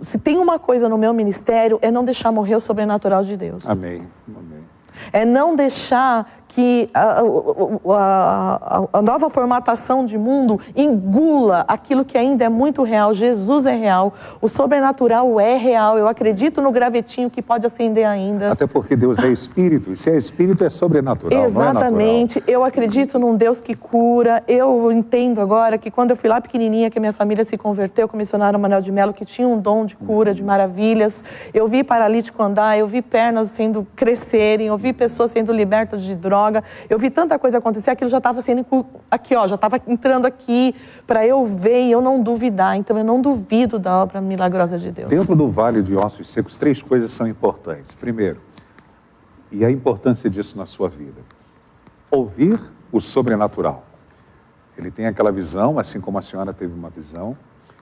Se tem uma coisa no meu ministério, é não deixar morrer o sobrenatural de Deus. Amém. Amém. É não deixar que a nova formatação de mundo engula aquilo que ainda é muito real. Jesus é real, o sobrenatural é real. Eu acredito no gravetinho que pode acender ainda. Até porque Deus é espírito, e se é espírito é sobrenatural. Exatamente. Não é natural. Eu acredito num Deus que cura. Eu entendo agora que quando eu fui lá pequenininha, que a minha família se converteu com o missionário Manuel de Melo, que tinha um dom de cura, de maravilhas. Eu vi paralítico andar, eu vi pernas sendo crescerem, eu vi pessoas sendo libertas de droga. Eu vi tanta coisa acontecer, aquilo já estava sendo aqui, ó, já estava entrando aqui para eu ver e eu não duvidar. Então eu não duvido da obra milagrosa de Deus. Dentro do Vale de Ossos Secos, 3 coisas são importantes. Primeiro, e a importância disso na sua vida, ouvir o sobrenatural. Ele tem aquela visão, assim como a senhora teve uma visão.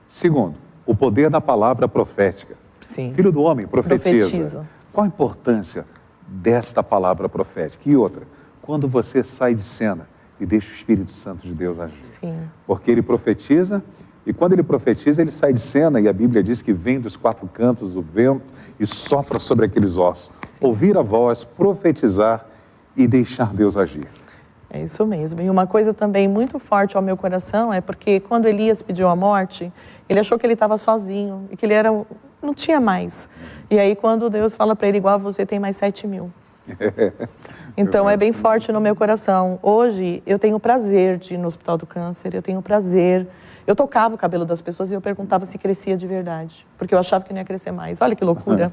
Segundo, o poder da palavra profética. Sim. Filho do homem, profetiza. Qual a importância desta palavra profética? E outra, quando você sai de cena e deixa o Espírito Santo de Deus agir. Sim. Porque ele profetiza, e quando ele profetiza, ele sai de cena, e a Bíblia diz que vem dos 4 cantos o vento e sopra sobre aqueles ossos. Sim. Ouvir a voz, profetizar e deixar Deus agir. É isso mesmo. E uma coisa também muito forte ao meu coração é porque quando Elias pediu a morte, ele achou que ele estava sozinho e que ele não tinha mais. E aí quando Deus fala para ele, igual você tem mais 7.000. Então é bem forte no meu coração. Hoje eu tenho prazer de ir no Hospital do Câncer, eu tenho prazer. Eu tocava o cabelo das pessoas e eu perguntava se crescia de verdade, porque eu achava que não ia crescer mais. Olha que loucura.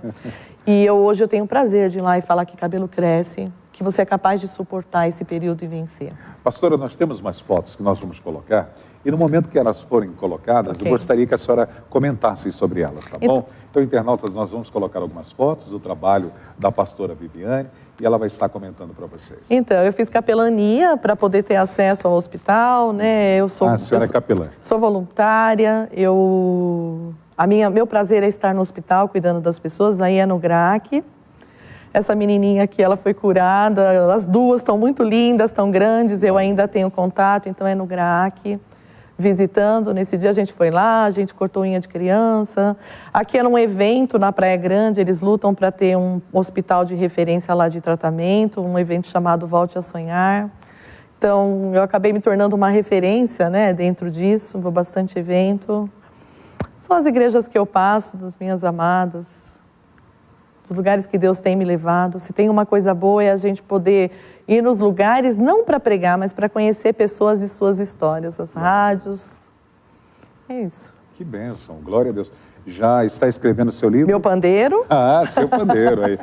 E hoje eu tenho prazer de ir lá e falar que cabelo cresce, que você é capaz de suportar esse período e vencer. Pastora, nós temos umas fotos que nós vamos colocar, e no momento que elas forem colocadas, Okay. eu gostaria que a senhora comentasse sobre elas, tá bom? Então, internautas, nós vamos colocar algumas fotos do trabalho da pastora Viviane, e ela vai estar comentando para vocês. Então, eu fiz capelania para poder ter acesso ao hospital, né? A senhora é capelã. Sou voluntária, meu prazer é estar no hospital cuidando das pessoas, aí é no GRAAC. Essa menininha aqui, ela foi curada, as duas estão muito lindas, estão grandes, eu ainda tenho contato, então é no GRAAC, visitando. Nesse dia a gente foi lá, a gente cortou unha de criança. Aqui era um evento na Praia Grande, eles lutam para ter um hospital de referência lá de tratamento, um evento chamado Volte a Sonhar. Então, eu acabei me tornando uma referência, né, dentro disso, vou bastante evento. São as igrejas que eu passo, das minhas amadas, os lugares que Deus tem me levado. Se tem uma coisa boa é a gente poder ir nos lugares, não para pregar, mas para conhecer pessoas e suas histórias, as rádios. É isso. Que bênção, glória a Deus. Já está escrevendo seu livro? Meu pandeiro. Ah, seu pandeiro aí.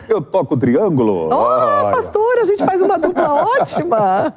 Eu toco o triângulo. Oh, pastora, a gente faz uma dupla ótima.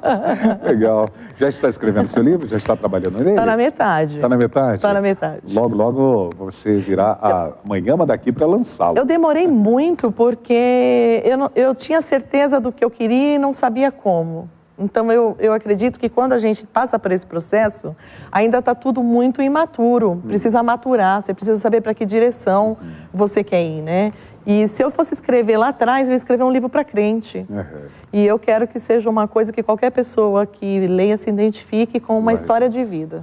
Legal. Já está escrevendo seu livro? Já está trabalhando nele? Está na metade. Está na metade? Está na metade. Logo, logo você virá a manhã daqui para lançá-lo. Eu demorei muito porque eu tinha certeza do que eu queria e não sabia como. Então, eu acredito que quando a gente passa por esse processo, ainda está tudo muito imaturo. Precisa maturar, você precisa saber para que direção você quer ir, né? E se eu fosse escrever lá atrás, eu ia escrever um livro para crente. E eu quero que seja uma coisa que qualquer pessoa que leia se identifique com uma história de vida.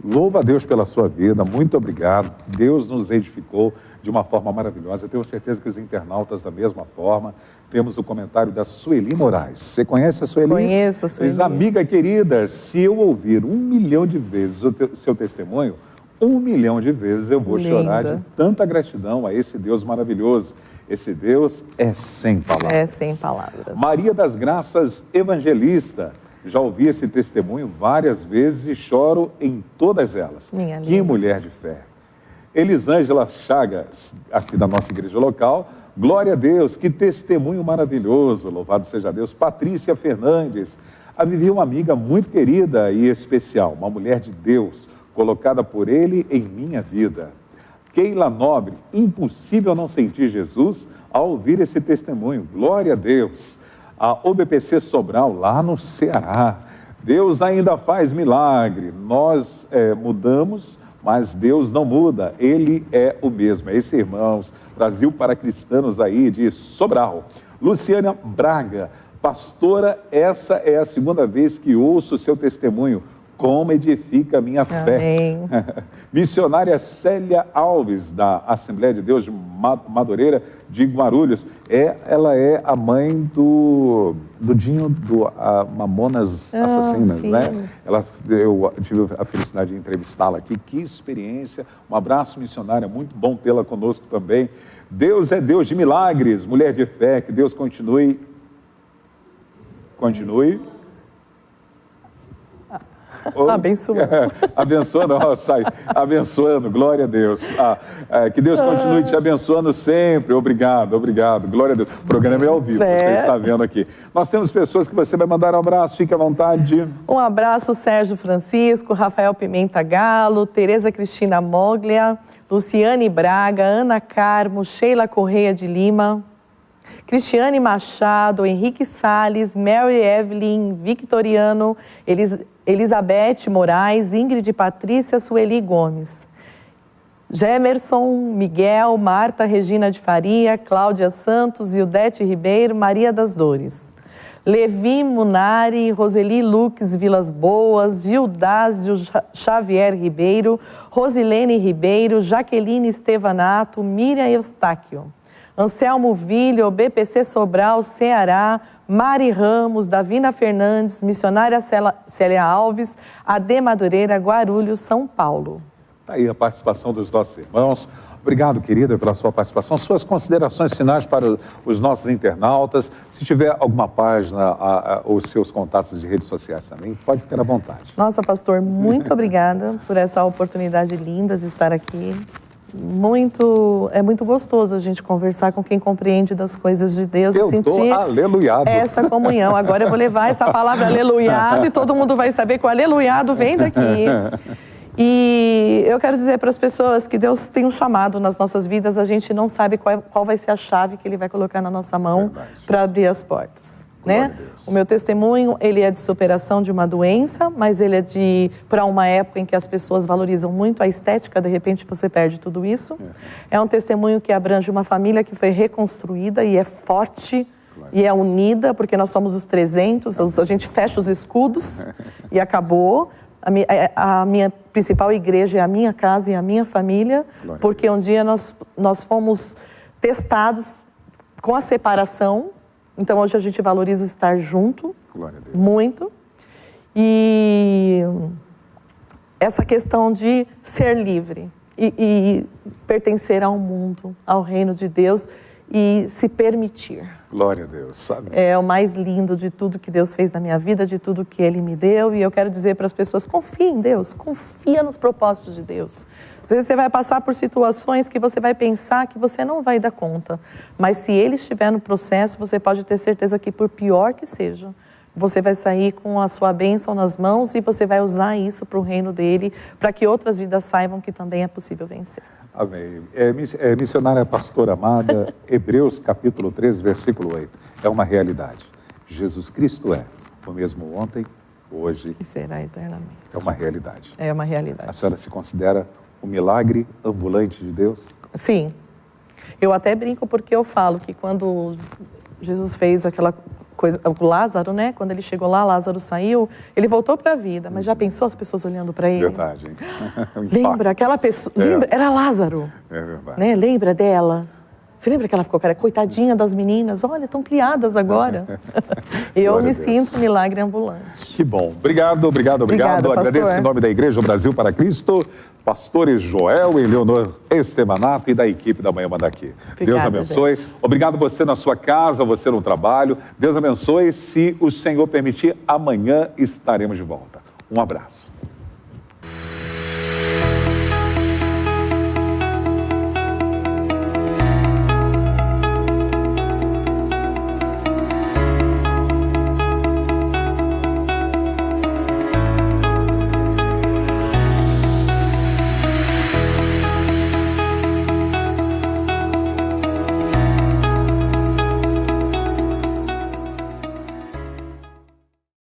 Louva a Deus pela sua vida, muito obrigado. Deus nos edificou de uma forma maravilhosa. Eu tenho certeza que os internautas da mesma forma. Temos o comentário da Sueli Moraes. Você conhece a Sueli? Conheço a Sueli. Diz, amiga querida, se eu ouvir 1 milhão de vezes o seu testemunho, 1 milhão de vezes eu vou chorar de tanta gratidão a esse Deus maravilhoso. Esse Deus é sem palavras. É sem palavras. Maria das Graças Evangelista. Já ouvi esse testemunho várias vezes e choro em todas elas. Minha que linda. Mulher de fé. Elisângela Chagas, aqui da nossa igreja local. Glória a Deus, que testemunho maravilhoso. Louvado seja Deus. Patrícia Fernandes. A Vivi, uma amiga muito querida e especial. Uma mulher de Deus, colocada por Ele em minha vida. Keila Nobre. Impossível não sentir Jesus ao ouvir esse testemunho. Glória a Deus. A OBPC Sobral, lá no Ceará. Deus ainda faz milagre. Nós mudamos, mas Deus não muda. Ele é o mesmo. É esse, irmãos. Brasil para cristãos aí de Sobral. Luciana Braga. Pastora, essa é a segunda vez que ouço o seu testemunho. como edifica a minha fé. Amém. Missionária Célia Alves, da Assembleia de Deus de Madureira de Guarulhos. Ela é a mãe do Dinho, do Mamonas Assassinas, sim. né? Eu tive a felicidade de entrevistá-la aqui. Que experiência. Um abraço, missionária. Muito bom tê-la conosco também. Deus é Deus de milagres, mulher de fé. Que Deus continue. Abençoando, glória a Deus. Que Deus continue te abençoando sempre. Obrigado, glória a Deus. O programa é ao vivo, você está vendo aqui. Nós temos pessoas que você vai mandar um abraço, fique à vontade. Um abraço, Sérgio Francisco, Rafael Pimenta Galo, Tereza Cristina Moglia, Luciane Braga, Ana Carmo, Sheila Correia de Lima, Cristiane Machado, Henrique Salles, Mary Evelyn, Victoriano, Elizabeth Moraes, Ingrid Patrícia, Sueli Gomes, Gemerson, Miguel, Marta Regina de Faria, Cláudia Santos, Ildete Ribeiro, Maria das Dores, Levi Munari, Roseli Lux Vilas Boas, Gildásio Xavier Ribeiro, Rosilene Ribeiro, Jaqueline Estevanato, Miriam Eustáquio, Anselmo Vilho, BPC Sobral, Ceará, Mari Ramos, Davina Fernandes, missionária Célia Alves, AD Madureira, Guarulhos, São Paulo. Está aí a participação dos nossos irmãos. Obrigado, querida, pela sua participação. Suas considerações finais para os nossos internautas. Se tiver alguma página ou seus contatos de redes sociais também, pode ficar à vontade. Nossa, pastor, muito obrigada por essa oportunidade linda de estar aqui. É muito gostoso a gente conversar com quem compreende das coisas de Deus e sentir aleluiado. Essa comunhão. Agora eu vou levar essa palavra aleluiado e todo mundo vai saber que o aleluiado vem daqui. E eu quero dizer para as pessoas que Deus tem um chamado nas nossas vidas, a gente não sabe qual vai ser a chave que Ele vai colocar na nossa mão para abrir as portas. Né? O meu testemunho, ele é de superação de uma doença, mas ele é para uma época em que as pessoas valorizam muito a estética, de repente você perde tudo isso. É um testemunho que abrange uma família que foi reconstruída e é forte e é unida, porque nós somos os 300, a gente fecha os escudos e acabou. A minha principal igreja é a minha casa e a minha família, porque um dia nós fomos testados com a separação. Então, hoje a gente valoriza estar junto, muito. E essa questão de ser livre e pertencer ao mundo, ao reino de Deus e se permitir. Glória a Deus, sabe? É o mais lindo de tudo que Deus fez na minha vida, de tudo que Ele me deu. E eu quero dizer para as pessoas, confia em Deus, confia nos propósitos de Deus. Às vezes você vai passar por situações que você vai pensar que você não vai dar conta. Mas se Ele estiver no processo, você pode ter certeza que por pior que seja, você vai sair com a sua bênção nas mãos e você vai usar isso para o reino dEle, para que outras vidas saibam que também é possível vencer. Amém. Missionária pastora amada, Hebreus capítulo 13, versículo 8. É uma realidade. Jesus Cristo é o mesmo ontem, hoje e será eternamente. É uma realidade. É uma realidade. A senhora se considera um milagre ambulante de Deus? Sim. Eu até brinco porque eu falo que quando Jesus fez aquela coisa, o Lázaro, né? Quando ele chegou lá, Lázaro saiu, ele voltou para a vida. Mas já pensou as pessoas olhando para ele? Verdade, hein? Lembra aquela pessoa? Lembra? Era Lázaro. É verdade. Né? Lembra dela? Você lembra que ela ficou, cara, coitadinha das meninas? Olha, estão criadas agora. Eu me sinto um milagre ambulante. Que bom. Obrigado. Obrigada, Agradeço em nome da Igreja Brasil para Cristo, pastores Joel e Leonor Estevanato e da equipe da Manhã Manda Aqui. Obrigada, Deus abençoe. Gente. Obrigado você na sua casa, você no trabalho. Deus abençoe. Se o Senhor permitir, amanhã estaremos de volta. Um abraço.